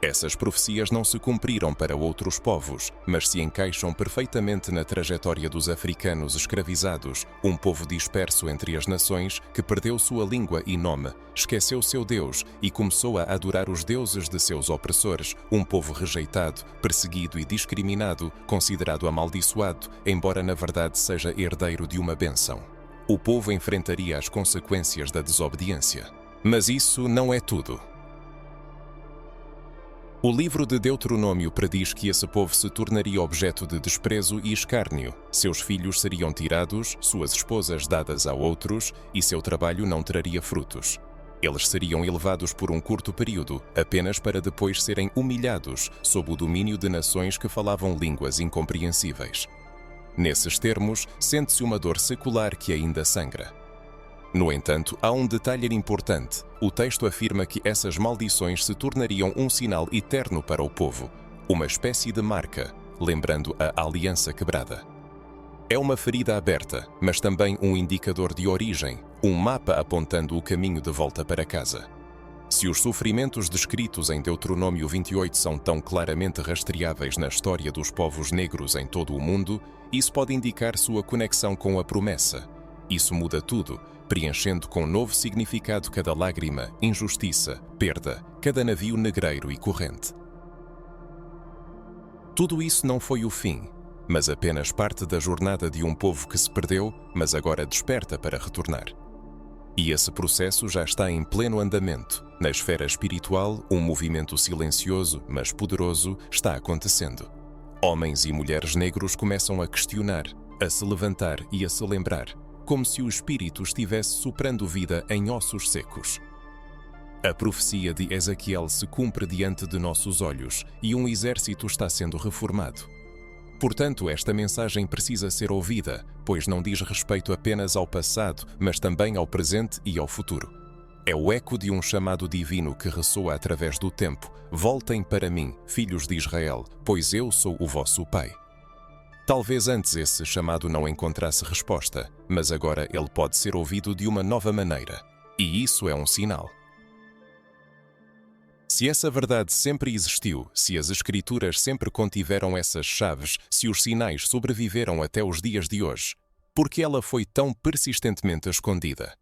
Essas profecias não se cumpriram para outros povos, mas se encaixam perfeitamente na trajetória dos africanos escravizados, um povo disperso entre as nações que perdeu sua língua e nome, esqueceu seu Deus e começou a adorar os deuses de seus opressores, um povo rejeitado, perseguido e discriminado, considerado amaldiçoado, embora na verdade seja herdeiro de uma bênção. O povo enfrentaria as consequências da desobediência. Mas isso não é tudo. O livro de Deuteronômio prediz que esse povo se tornaria objeto de desprezo e escárnio, seus filhos seriam tirados, suas esposas dadas a outros e seu trabalho não traria frutos. Eles seriam elevados por um curto período, apenas para depois serem humilhados sob o domínio de nações que falavam línguas incompreensíveis. Nesses termos, sente-se uma dor secular que ainda sangra. No entanto, há um detalhe importante. O texto afirma que essas maldições se tornariam um sinal eterno para o povo, uma espécie de marca, lembrando a aliança quebrada. É uma ferida aberta, mas também um indicador de origem, um mapa apontando o caminho de volta para casa. Se os sofrimentos descritos em Deuteronômio 28 são tão claramente rastreáveis na história dos povos negros em todo o mundo, isso pode indicar sua conexão com a promessa. Isso muda tudo, preenchendo com novo significado cada lágrima, injustiça, perda, cada navio negreiro e corrente. Tudo isso não foi o fim, mas apenas parte da jornada de um povo que se perdeu, mas agora desperta para retornar. E esse processo já está em pleno andamento. Na esfera espiritual, um movimento silencioso, mas poderoso, está acontecendo. Homens e mulheres negros começam a questionar, a se levantar e a se lembrar, como se o Espírito estivesse soprando vida em ossos secos. A profecia de Ezequiel se cumpre diante de nossos olhos e um exército está sendo reformado. Portanto, esta mensagem precisa ser ouvida, pois não diz respeito apenas ao passado, mas também ao presente e ao futuro. É o eco de um chamado divino que ressoa através do tempo. Voltem para mim, filhos de Israel, pois eu sou o vosso Pai. Talvez antes esse chamado não encontrasse resposta, mas agora ele pode ser ouvido de uma nova maneira. E isso é um sinal. Se essa verdade sempre existiu, se as Escrituras sempre contiveram essas chaves, se os sinais sobreviveram até os dias de hoje, por que ela foi tão persistentemente escondida?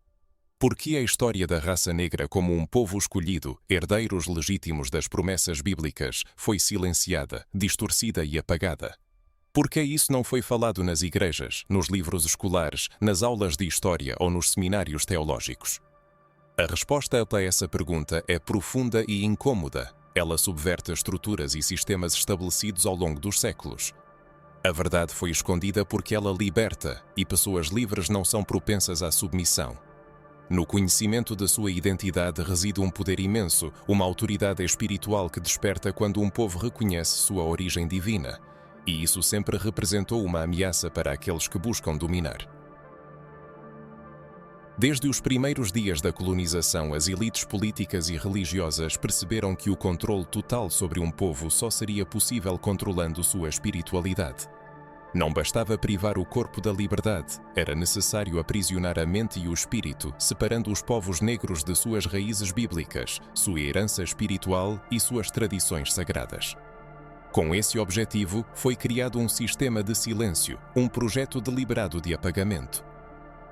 Por que a história da raça negra como um povo escolhido, herdeiros legítimos das promessas bíblicas, foi silenciada, distorcida e apagada? Por que isso não foi falado nas igrejas, nos livros escolares, nas aulas de história ou nos seminários teológicos? A resposta a essa pergunta é profunda e incômoda. Ela subverte estruturas e sistemas estabelecidos ao longo dos séculos. A verdade foi escondida porque ela liberta, e pessoas livres não são propensas à submissão. No conhecimento da sua identidade reside um poder imenso, uma autoridade espiritual que desperta quando um povo reconhece sua origem divina, e isso sempre representou uma ameaça para aqueles que buscam dominar. Desde os primeiros dias da colonização, as elites políticas e religiosas perceberam que o controle total sobre um povo só seria possível controlando sua espiritualidade. Não bastava privar o corpo da liberdade, era necessário aprisionar a mente e o espírito, separando os povos negros de suas raízes bíblicas, sua herança espiritual e suas tradições sagradas. Com esse objetivo, foi criado um sistema de silêncio, um projeto deliberado de apagamento.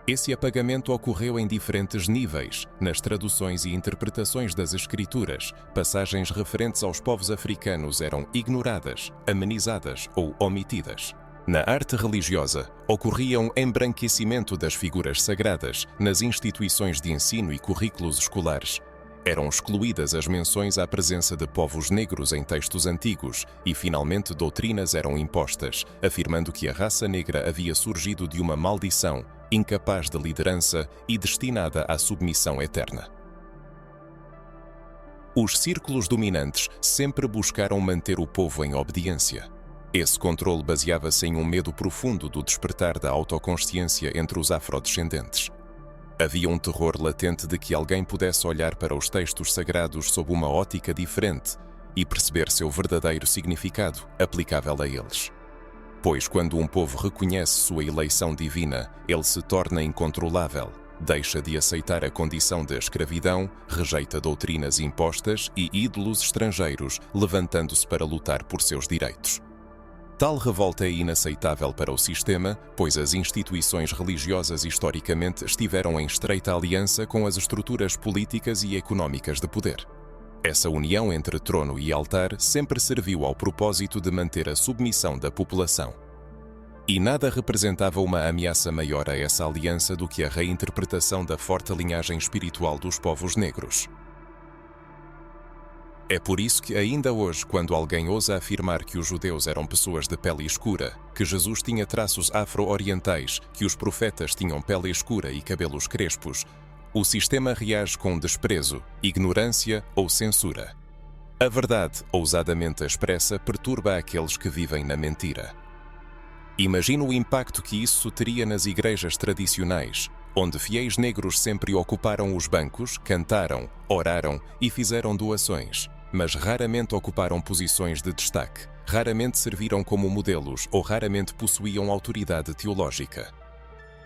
Esse apagamento ocorreu em diferentes níveis, nas traduções e interpretações das Escrituras. Passagens referentes aos povos africanos eram ignoradas, amenizadas ou omitidas. Na arte religiosa, ocorria um embranquecimento das figuras sagradas nas instituições de ensino e currículos escolares. Eram excluídas as menções à presença de povos negros em textos antigos e, finalmente, doutrinas eram impostas, afirmando que a raça negra havia surgido de uma maldição, incapaz de liderança e destinada à submissão eterna. Os círculos dominantes sempre buscaram manter o povo em obediência. Esse controle baseava-se em um medo profundo do despertar da autoconsciência entre os afrodescendentes. Havia um terror latente de que alguém pudesse olhar para os textos sagrados sob uma ótica diferente e perceber seu verdadeiro significado aplicável a eles. Pois quando um povo reconhece sua eleição divina, ele se torna incontrolável, deixa de aceitar a condição de escravidão, rejeita doutrinas impostas e ídolos estrangeiros, levantando-se para lutar por seus direitos. Tal revolta é inaceitável para o sistema, pois as instituições religiosas historicamente estiveram em estreita aliança com as estruturas políticas e económicas de poder. Essa união entre trono e altar sempre serviu ao propósito de manter a submissão da população. E nada representava uma ameaça maior a essa aliança do que a reinterpretação da forte linhagem espiritual dos povos negros. É por isso que ainda hoje, quando alguém ousa afirmar que os judeus eram pessoas de pele escura, que Jesus tinha traços afro-orientais, que os profetas tinham pele escura e cabelos crespos, o sistema reage com desprezo, ignorância ou censura. A verdade, ousadamente expressa, perturba aqueles que vivem na mentira. Imagina o impacto que isso teria nas igrejas tradicionais, onde fiéis negros sempre ocuparam os bancos, cantaram, oraram e fizeram doações, mas raramente ocuparam posições de destaque, raramente serviram como modelos ou raramente possuíam autoridade teológica.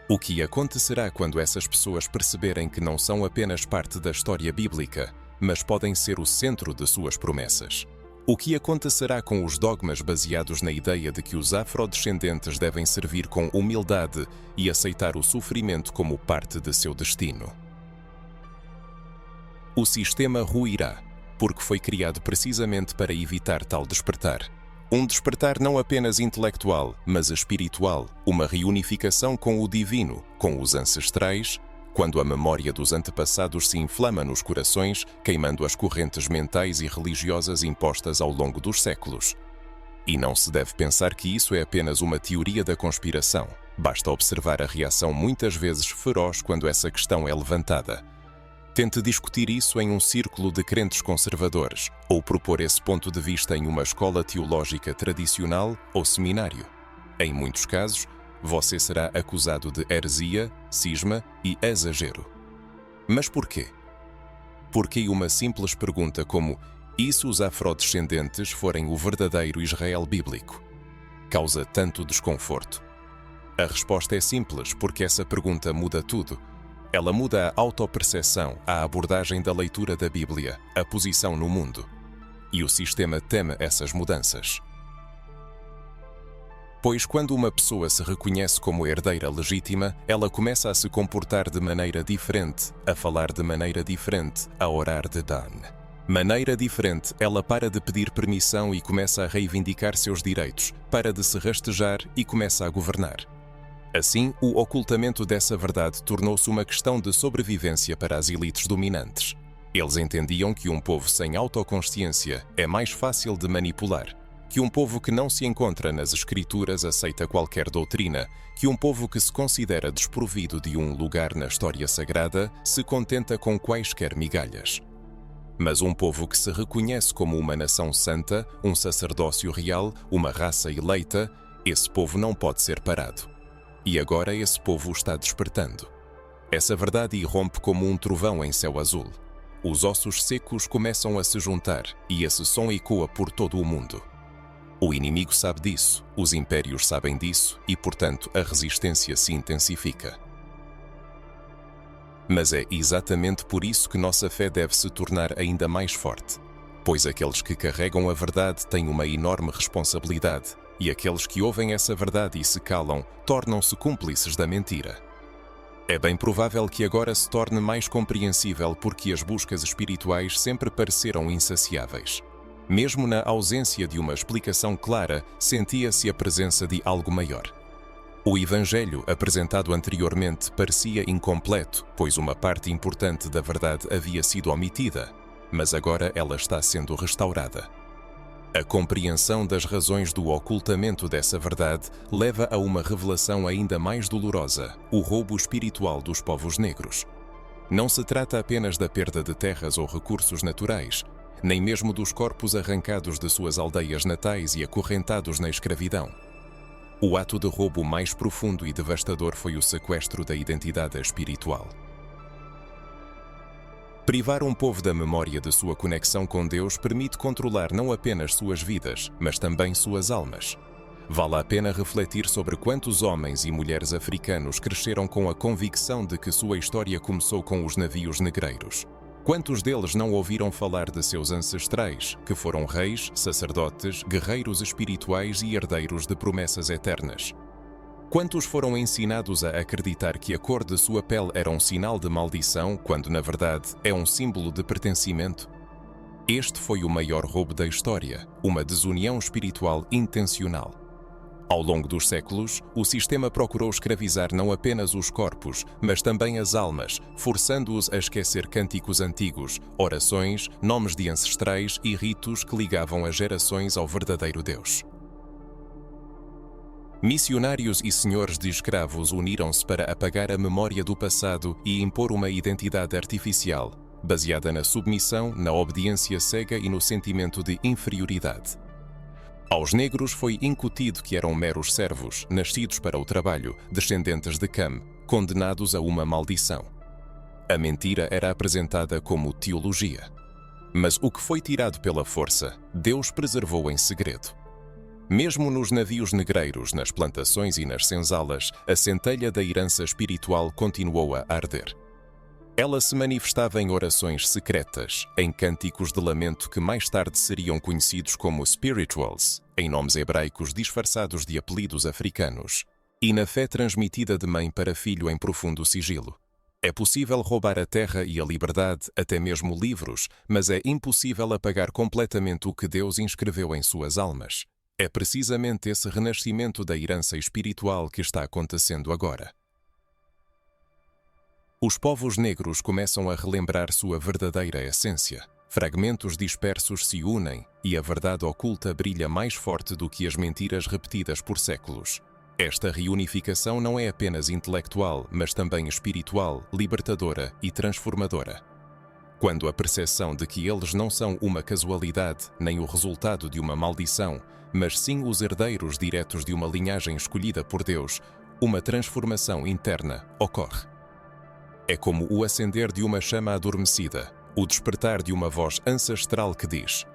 O que acontecerá quando essas pessoas perceberem que não são apenas parte da história bíblica, mas podem ser o centro de suas promessas? O que acontecerá com os dogmas baseados na ideia de que os afrodescendentes devem servir com humildade e aceitar o sofrimento como parte de seu destino? O sistema ruirá, porque foi criado precisamente para evitar tal despertar. Um despertar não apenas intelectual, mas espiritual, uma reunificação com o divino, com os ancestrais, quando a memória dos antepassados se inflama nos corações, queimando as correntes mentais e religiosas impostas ao longo dos séculos. E não se deve pensar que isso é apenas uma teoria da conspiração. Basta observar a reação muitas vezes feroz quando essa questão é levantada. Tente discutir isso em um círculo de crentes conservadores, ou propor esse ponto de vista em uma escola teológica tradicional ou seminário. Em muitos casos, você será acusado de heresia, cisma e exagero. Mas porquê? Porque uma simples pergunta como: e se os afrodescendentes forem o verdadeiro Israel bíblico? causa tanto desconforto? A resposta é simples, porque essa pergunta muda tudo. Ela muda a autoperceção, a abordagem da leitura da Bíblia, a posição no mundo. E o sistema teme essas mudanças. Pois quando uma pessoa se reconhece como herdeira legítima, ela começa a se comportar de maneira diferente, a falar de maneira diferente, a orar de Dan. Maneira diferente, ela para de pedir permissão e começa a reivindicar seus direitos, para de se rastejar e começa a governar. Assim, o ocultamento dessa verdade tornou-se uma questão de sobrevivência para as elites dominantes. Eles entendiam que um povo sem autoconsciência é mais fácil de manipular, que um povo que não se encontra nas Escrituras aceita qualquer doutrina, que um povo que se considera desprovido de um lugar na história sagrada se contenta com quaisquer migalhas. Mas um povo que se reconhece como uma nação santa, um sacerdócio real, uma raça eleita, esse povo não pode ser parado. E agora esse povo está despertando. Essa verdade irrompe como um trovão em céu azul. Os ossos secos começam a se juntar e esse som ecoa por todo o mundo. O inimigo sabe disso, os impérios sabem disso e, portanto, a resistência se intensifica. Mas é exatamente por isso que nossa fé deve se tornar ainda mais forte, pois aqueles que carregam a verdade têm uma enorme responsabilidade e aqueles que ouvem essa verdade e se calam tornam-se cúmplices da mentira. É bem provável que agora se torne mais compreensível porque as buscas espirituais sempre pareceram insaciáveis. Mesmo na ausência de uma explicação clara, sentia-se a presença de algo maior. O Evangelho apresentado anteriormente parecia incompleto, pois uma parte importante da verdade havia sido omitida, mas agora ela está sendo restaurada. A compreensão das razões do ocultamento dessa verdade leva a uma revelação ainda mais dolorosa, o roubo espiritual dos povos negros. Não se trata apenas da perda de terras ou recursos naturais, nem mesmo dos corpos arrancados de suas aldeias natais e acorrentados na escravidão. O ato de roubo mais profundo e devastador foi o sequestro da identidade espiritual. Privar um povo da memória de sua conexão com Deus permite controlar não apenas suas vidas, mas também suas almas. Vale a pena refletir sobre quantos homens e mulheres africanos cresceram com a convicção de que sua história começou com os navios negreiros. Quantos deles não ouviram falar de seus ancestrais, que foram reis, sacerdotes, guerreiros espirituais e herdeiros de promessas eternas? Quantos foram ensinados a acreditar que a cor de sua pele era um sinal de maldição, quando na verdade é um símbolo de pertencimento? Este foi o maior roubo da história, uma desunião espiritual intencional. Ao longo dos séculos, o sistema procurou escravizar não apenas os corpos, mas também as almas, forçando-os a esquecer cânticos antigos, orações, nomes de ancestrais e ritos que ligavam as gerações ao verdadeiro Deus. Missionários e senhores de escravos uniram-se para apagar a memória do passado e impor uma identidade artificial, baseada na submissão, na obediência cega e no sentimento de inferioridade. Aos negros foi incutido que eram meros servos, nascidos para o trabalho, descendentes de Cam, condenados a uma maldição. A mentira era apresentada como teologia. Mas o que foi tirado pela força, Deus preservou em segredo. Mesmo nos navios negreiros, nas plantações e nas senzalas, a centelha da herança espiritual continuou a arder. Ela se manifestava em orações secretas, em cânticos de lamento que mais tarde seriam conhecidos como spirituals, em nomes hebraicos disfarçados de apelidos africanos, e na fé transmitida de mãe para filho em profundo sigilo. É possível roubar a terra e a liberdade, até mesmo livros, mas é impossível apagar completamente o que Deus inscreveu em suas almas. É precisamente esse renascimento da herança espiritual que está acontecendo agora. Os povos negros começam a relembrar sua verdadeira essência. Fragmentos dispersos se unem e a verdade oculta brilha mais forte do que as mentiras repetidas por séculos. Esta reunificação não é apenas intelectual, mas também espiritual, libertadora e transformadora. Quando a percepção de que eles não são uma casualidade, nem o resultado de uma maldição, mas sim os herdeiros diretos de uma linhagem escolhida por Deus, uma transformação interna ocorre. É como o acender de uma chama adormecida, o despertar de uma voz ancestral que diz: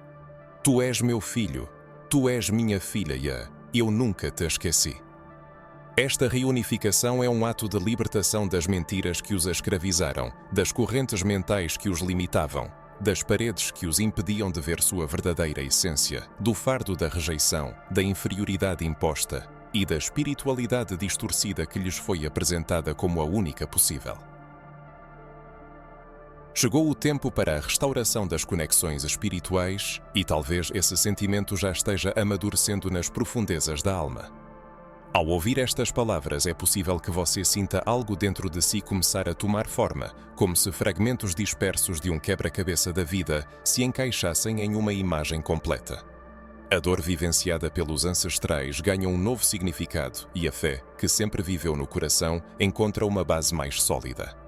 Tu és meu filho, tu és minha filha, eu nunca te esqueci. Esta reunificação é um ato de libertação das mentiras que os escravizaram, das correntes mentais que os limitavam, das paredes que os impediam de ver sua verdadeira essência, do fardo da rejeição, da inferioridade imposta e da espiritualidade distorcida que lhes foi apresentada como a única possível. Chegou o tempo para a restauração das conexões espirituais e talvez esse sentimento já esteja amadurecendo nas profundezas da alma. Ao ouvir estas palavras, é possível que você sinta algo dentro de si começar a tomar forma, como se fragmentos dispersos de um quebra-cabeça da vida se encaixassem em uma imagem completa. A dor vivenciada pelos ancestrais ganha um novo significado e a fé, que sempre viveu no coração, encontra uma base mais sólida.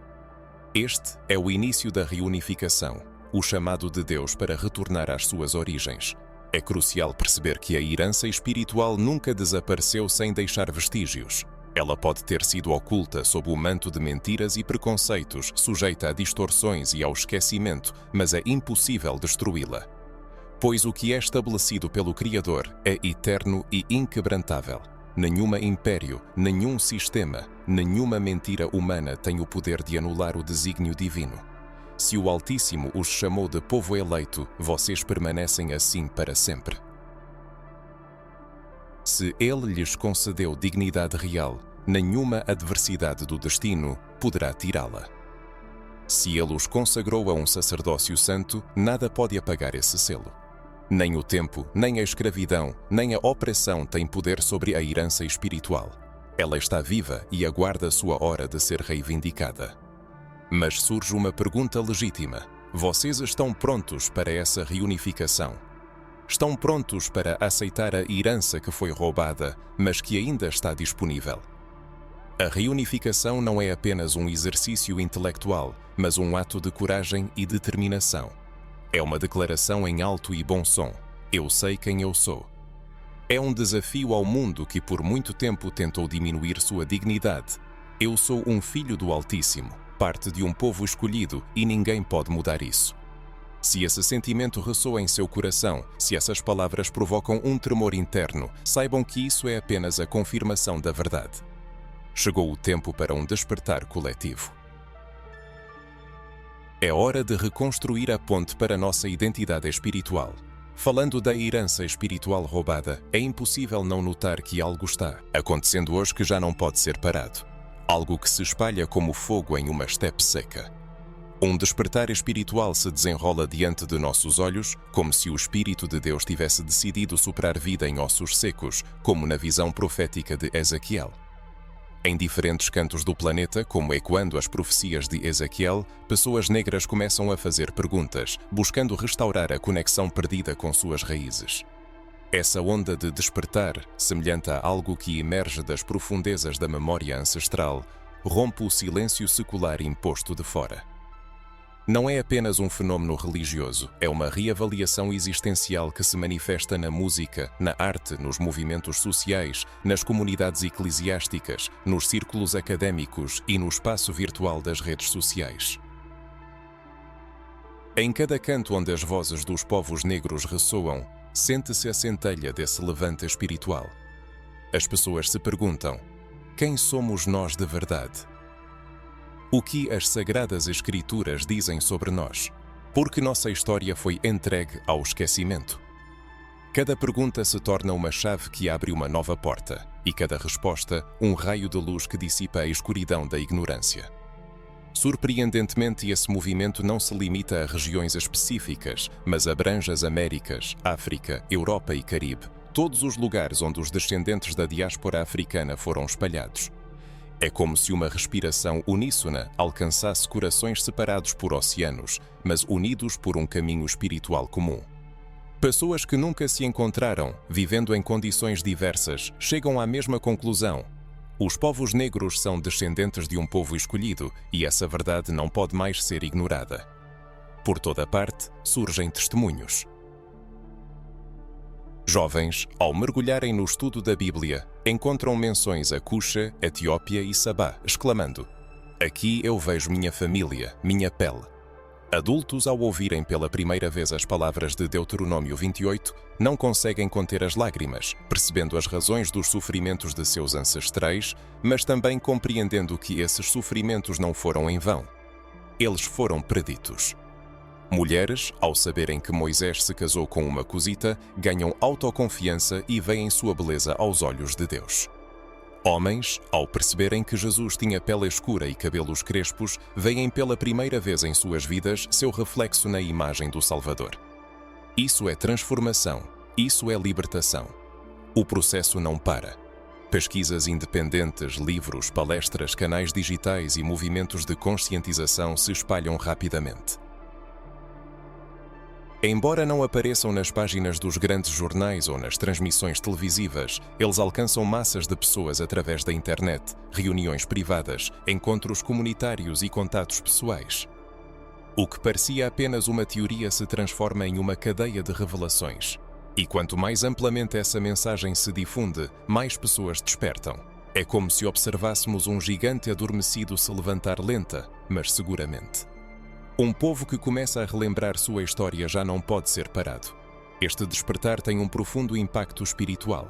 Este é o início da reunificação, o chamado de Deus para retornar às suas origens. É crucial perceber que a herança espiritual nunca desapareceu sem deixar vestígios. Ela pode ter sido oculta sob o manto de mentiras e preconceitos, sujeita a distorções e ao esquecimento, mas é impossível destruí-la. Pois o que é estabelecido pelo Criador é eterno e inquebrantável. Nenhuma império, nenhum sistema, nenhuma mentira humana tem o poder de anular o desígnio divino. Se o Altíssimo os chamou de povo eleito, vocês permanecem assim para sempre. Se Ele lhes concedeu dignidade real, nenhuma adversidade do destino poderá tirá-la. Se Ele os consagrou a um sacerdócio santo, nada pode apagar esse selo. Nem o tempo, nem a escravidão, nem a opressão têm poder sobre a herança espiritual. Ela está viva e aguarda sua hora de ser reivindicada. Mas surge uma pergunta legítima. Vocês estão prontos para essa reunificação? Estão prontos para aceitar a herança que foi roubada, mas que ainda está disponível? A reunificação não é apenas um exercício intelectual, mas um ato de coragem e determinação. É uma declaração em alto e bom som. Eu sei quem eu sou. É um desafio ao mundo que por muito tempo tentou diminuir sua dignidade. Eu sou um filho do Altíssimo, parte de um povo escolhido e ninguém pode mudar isso. Se esse sentimento ressoa em seu coração, se essas palavras provocam um tremor interno, saibam que isso é apenas a confirmação da verdade. Chegou o tempo para um despertar coletivo. É hora de reconstruir a ponte para a nossa identidade espiritual. Falando da herança espiritual roubada, é impossível não notar que algo está acontecendo hoje que já não pode ser parado. Algo que se espalha como fogo em uma estepe seca. Um despertar espiritual se desenrola diante de nossos olhos, como se o Espírito de Deus tivesse decidido soprar vida em ossos secos, como na visão profética de Ezequiel. Em diferentes cantos do planeta, como ecoando as profecias de Ezequiel, pessoas negras começam a fazer perguntas, buscando restaurar a conexão perdida com suas raízes. Essa onda de despertar, semelhante a algo que emerge das profundezas da memória ancestral, rompe o silêncio secular imposto de fora. Não é apenas um fenômeno religioso, é uma reavaliação existencial que se manifesta na música, na arte, nos movimentos sociais, nas comunidades eclesiásticas, nos círculos académicos e no espaço virtual das redes sociais. Em cada canto onde as vozes dos povos negros ressoam, sente-se a centelha desse levante espiritual. As pessoas se perguntam: quem somos nós de verdade? O que as Sagradas Escrituras dizem sobre nós? Por que nossa história foi entregue ao esquecimento? Cada pergunta se torna uma chave que abre uma nova porta, e cada resposta, um raio de luz que dissipa a escuridão da ignorância. Surpreendentemente, esse movimento não se limita a regiões específicas, mas abrange as Américas, África, Europa e Caribe, todos os lugares onde os descendentes da diáspora africana foram espalhados. É como se uma respiração uníssona alcançasse corações separados por oceanos, mas unidos por um caminho espiritual comum. Pessoas que nunca se encontraram, vivendo em condições diversas, chegam à mesma conclusão. Os povos negros são descendentes de um povo escolhido e essa verdade não pode mais ser ignorada. Por toda parte, surgem testemunhos. Jovens, ao mergulharem no estudo da Bíblia, encontram menções a Cuxa, Etiópia e Sabá, exclamando: aqui eu vejo minha família, minha pele. Adultos, ao ouvirem pela primeira vez as palavras de Deuteronômio 28, não conseguem conter as lágrimas, percebendo as razões dos sofrimentos de seus ancestrais, mas também compreendendo que esses sofrimentos não foram em vão. Eles foram preditos. Mulheres, ao saberem que Moisés se casou com uma cusita, ganham autoconfiança e veem sua beleza aos olhos de Deus. Homens, ao perceberem que Jesus tinha pele escura e cabelos crespos, veem pela primeira vez em suas vidas seu reflexo na imagem do Salvador. Isso é transformação, isso é libertação. O processo não para. Pesquisas independentes, livros, palestras, canais digitais e movimentos de conscientização se espalham rapidamente. Embora não apareçam nas páginas dos grandes jornais ou nas transmissões televisivas, eles alcançam massas de pessoas através da internet, reuniões privadas, encontros comunitários e contatos pessoais. O que parecia apenas uma teoria se transforma em uma cadeia de revelações. E quanto mais amplamente essa mensagem se difunde, mais pessoas despertam. É como se observássemos um gigante adormecido se levantar lenta, mas seguramente. Um povo que começa a relembrar sua história já não pode ser parado. Este despertar tem um profundo impacto espiritual.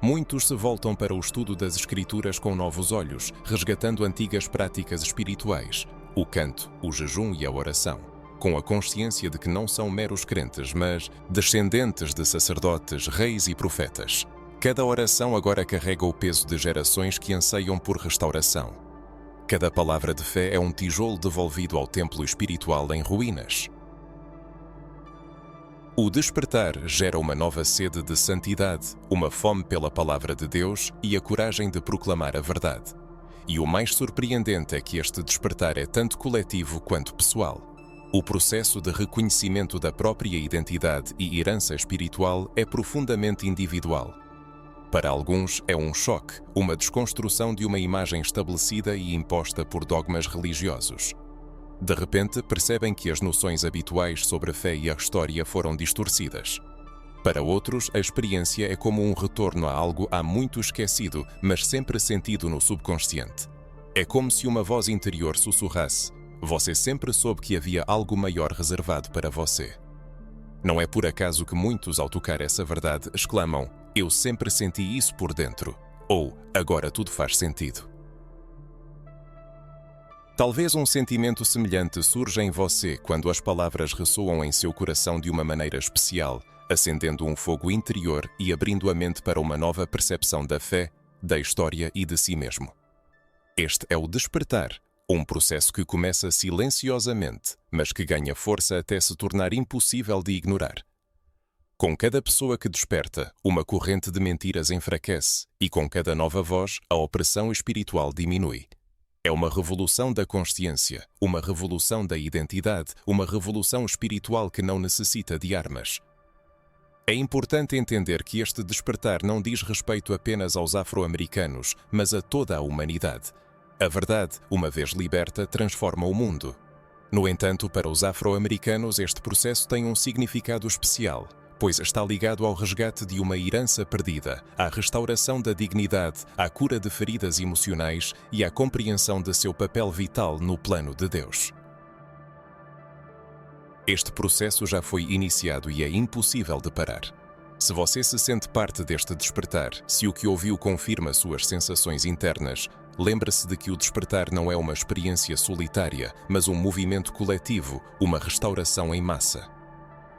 Muitos se voltam para o estudo das Escrituras com novos olhos, resgatando antigas práticas espirituais, o canto, o jejum e a oração, com a consciência de que não são meros crentes, mas descendentes de sacerdotes, reis e profetas. Cada oração agora carrega o peso de gerações que anseiam por restauração. Cada palavra de fé é um tijolo devolvido ao templo espiritual em ruínas. O despertar gera uma nova sede de santidade, uma fome pela palavra de Deus e a coragem de proclamar a verdade. E o mais surpreendente é que este despertar é tanto coletivo quanto pessoal. O processo de reconhecimento da própria identidade e herança espiritual é profundamente individual. Para alguns é um choque, uma desconstrução de uma imagem estabelecida e imposta por dogmas religiosos. De repente, percebem que as noções habituais sobre a fé e a história foram distorcidas. Para outros, a experiência é como um retorno a algo há muito esquecido, mas sempre sentido no subconsciente. É como se uma voz interior sussurrasse: "Você sempre soube que havia algo maior reservado para você." Não é por acaso que muitos, ao tocar essa verdade, exclamam: "Eu sempre senti isso por dentro", ou "Agora tudo faz sentido." Talvez um sentimento semelhante surja em você quando as palavras ressoam em seu coração de uma maneira especial, acendendo um fogo interior e abrindo a mente para uma nova percepção da fé, da história e de si mesmo. Este é o despertar, um processo que começa silenciosamente, mas que ganha força até se tornar impossível de ignorar. Com cada pessoa que desperta, uma corrente de mentiras enfraquece, e com cada nova voz, a opressão espiritual diminui. É uma revolução da consciência, uma revolução da identidade, uma revolução espiritual que não necessita de armas. É importante entender que este despertar não diz respeito apenas aos afro-americanos, mas a toda a humanidade. A verdade, uma vez liberta, transforma o mundo. No entanto, para os afro-americanos, este processo tem um significado especial, pois está ligado ao resgate de uma herança perdida, à restauração da dignidade, à cura de feridas emocionais e à compreensão de seu papel vital no plano de Deus. Este processo já foi iniciado e é impossível de parar. Se você se sente parte deste despertar, se o que ouviu confirma suas sensações internas, lembre-se de que o despertar não é uma experiência solitária, mas um movimento coletivo, uma restauração em massa.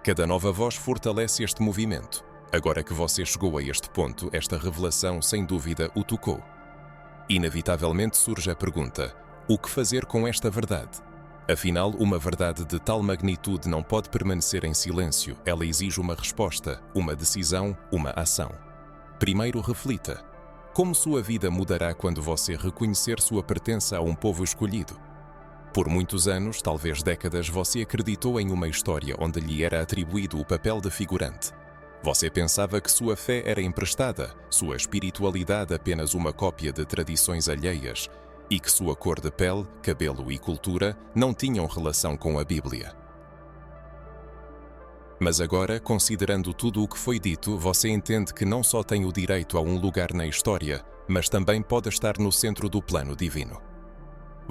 Cada nova voz fortalece este movimento. Agora que você chegou a este ponto, esta revelação sem dúvida o tocou. Inevitavelmente surge a pergunta: o que fazer com esta verdade? Afinal, uma verdade de tal magnitude não pode permanecer em silêncio, ela exige uma resposta, uma decisão, uma ação. Primeiro, reflita. Como sua vida mudará quando você reconhecer sua pertença a um povo escolhido? Por muitos anos, talvez décadas, você acreditou em uma história onde lhe era atribuído o papel de figurante. Você pensava que sua fé era emprestada, sua espiritualidade apenas uma cópia de tradições alheias, e que sua cor de pele, cabelo e cultura não tinham relação com a Bíblia. Mas agora, considerando tudo o que foi dito, você entende que não só tem o direito a um lugar na história, mas também pode estar no centro do plano divino.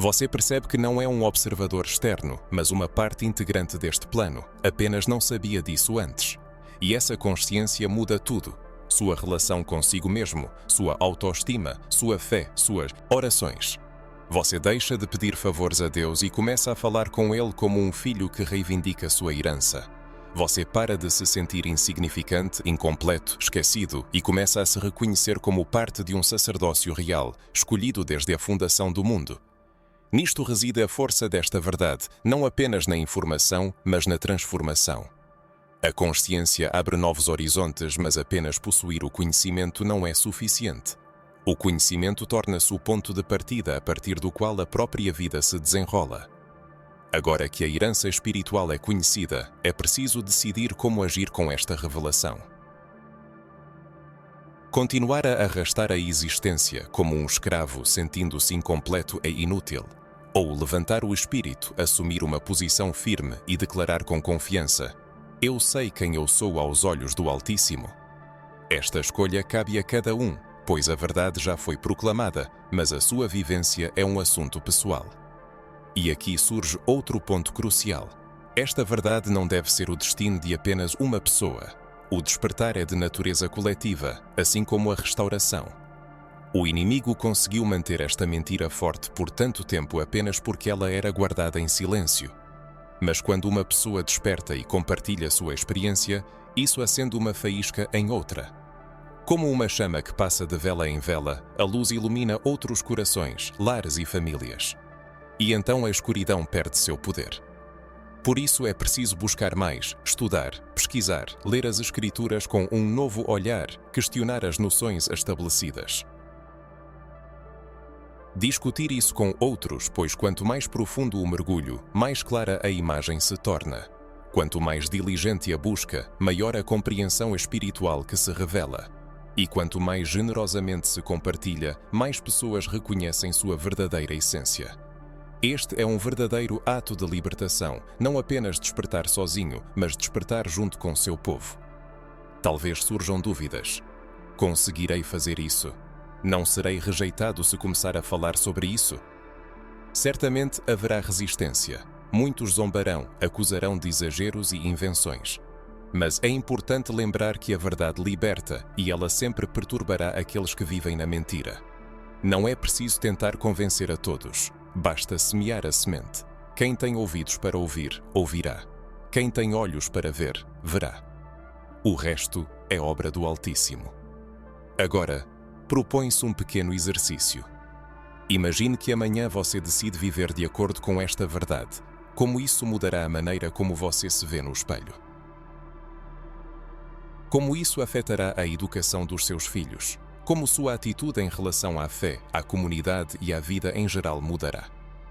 Você percebe que não é um observador externo, mas uma parte integrante deste plano, apenas não sabia disso antes. E essa consciência muda tudo. Sua relação consigo mesmo, sua autoestima, sua fé, suas orações. Você deixa de pedir favores a Deus e começa a falar com Ele como um filho que reivindica sua herança. Você para de se sentir insignificante, incompleto, esquecido e começa a se reconhecer como parte de um sacerdócio real, escolhido desde a fundação do mundo. Nisto reside a força desta verdade, não apenas na informação, mas na transformação. A consciência abre novos horizontes, mas apenas possuir o conhecimento não é suficiente. O conhecimento torna-se o ponto de partida a partir do qual a própria vida se desenrola. Agora que a herança espiritual é conhecida, é preciso decidir como agir com esta revelação. Continuar a arrastar a existência como um escravo sentindo-se incompleto é inútil. Ou levantar o espírito, assumir uma posição firme e declarar com confiança: eu sei quem eu sou aos olhos do Altíssimo. Esta escolha cabe a cada um, pois a verdade já foi proclamada, mas a sua vivência é um assunto pessoal. E aqui surge outro ponto crucial. Esta verdade não deve ser o destino de apenas uma pessoa. O despertar é de natureza coletiva, assim como a restauração. O inimigo conseguiu manter esta mentira forte por tanto tempo apenas porque ela era guardada em silêncio. Mas quando uma pessoa desperta e compartilha sua experiência, isso acende uma faísca em outra. Como uma chama que passa de vela em vela, a luz ilumina outros corações, lares e famílias. E então a escuridão perde seu poder. Por isso é preciso buscar mais, estudar, pesquisar, ler as Escrituras com um novo olhar, questionar as noções estabelecidas. Discutir isso com outros, pois quanto mais profundo o mergulho, mais clara a imagem se torna. Quanto mais diligente a busca, maior a compreensão espiritual que se revela. E quanto mais generosamente se compartilha, mais pessoas reconhecem sua verdadeira essência. Este é um verdadeiro ato de libertação, não apenas despertar sozinho, mas despertar junto com seu povo. Talvez surjam dúvidas. Conseguirei fazer isso? Não serei rejeitado se começar a falar sobre isso? Certamente haverá resistência. Muitos zombarão, acusarão de exageros e invenções. Mas é importante lembrar que a verdade liberta e ela sempre perturbará aqueles que vivem na mentira. Não é preciso tentar convencer a todos. Basta semear a semente. Quem tem ouvidos para ouvir, ouvirá. Quem tem olhos para ver, verá. O resto é obra do Altíssimo. Agora, propõe-se um pequeno exercício. Imagine que amanhã você decide viver de acordo com esta verdade. Como isso mudará a maneira como você se vê no espelho? Como isso afetará a educação dos seus filhos? Como sua atitude em relação à fé, à comunidade e à vida em geral mudará?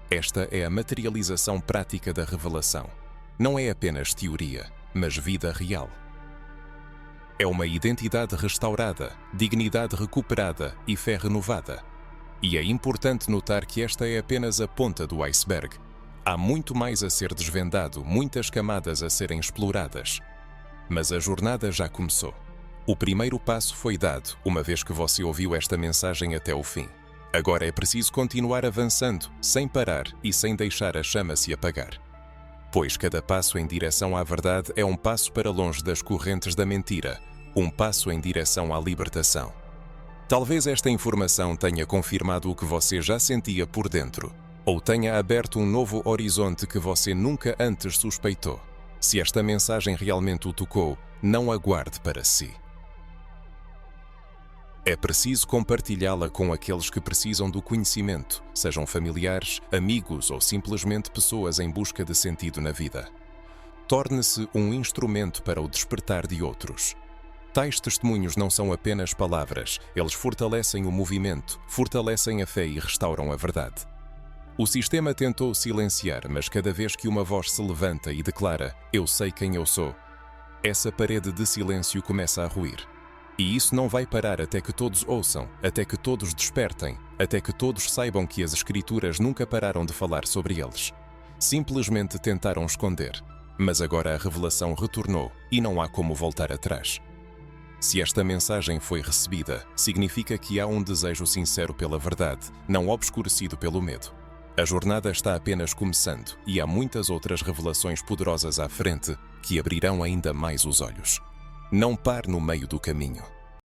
Esta é a materialização prática da revelação. Não é apenas teoria, mas vida real. É uma identidade restaurada, dignidade recuperada e fé renovada. E é importante notar que esta é apenas a ponta do iceberg. Há muito mais a ser desvendado, muitas camadas a serem exploradas. Mas a jornada já começou. O primeiro passo foi dado, uma vez que você ouviu esta mensagem até o fim. Agora é preciso continuar avançando, sem parar e sem deixar a chama se apagar. Pois cada passo em direção à verdade é um passo para longe das correntes da mentira, um passo em direção à libertação. Talvez esta informação tenha confirmado o que você já sentia por dentro, ou tenha aberto um novo horizonte que você nunca antes suspeitou. Se esta mensagem realmente o tocou, não a guarde para si. É preciso compartilhá-la com aqueles que precisam do conhecimento, sejam familiares, amigos ou simplesmente pessoas em busca de sentido na vida. Torne-se um instrumento para o despertar de outros. Tais testemunhos não são apenas palavras, eles fortalecem o movimento, fortalecem a fé e restauram a verdade. O sistema tentou silenciar, mas cada vez que uma voz se levanta e declara "Eu sei quem eu sou", essa parede de silêncio começa a ruir. E isso não vai parar até que todos ouçam, até que todos despertem, até que todos saibam que as Escrituras nunca pararam de falar sobre eles. Simplesmente tentaram esconder, mas agora a revelação retornou e não há como voltar atrás. Se esta mensagem foi recebida, significa que há um desejo sincero pela verdade, não obscurecido pelo medo. A jornada está apenas começando e há muitas outras revelações poderosas à frente que abrirão ainda mais os olhos. Não pare no meio do caminho.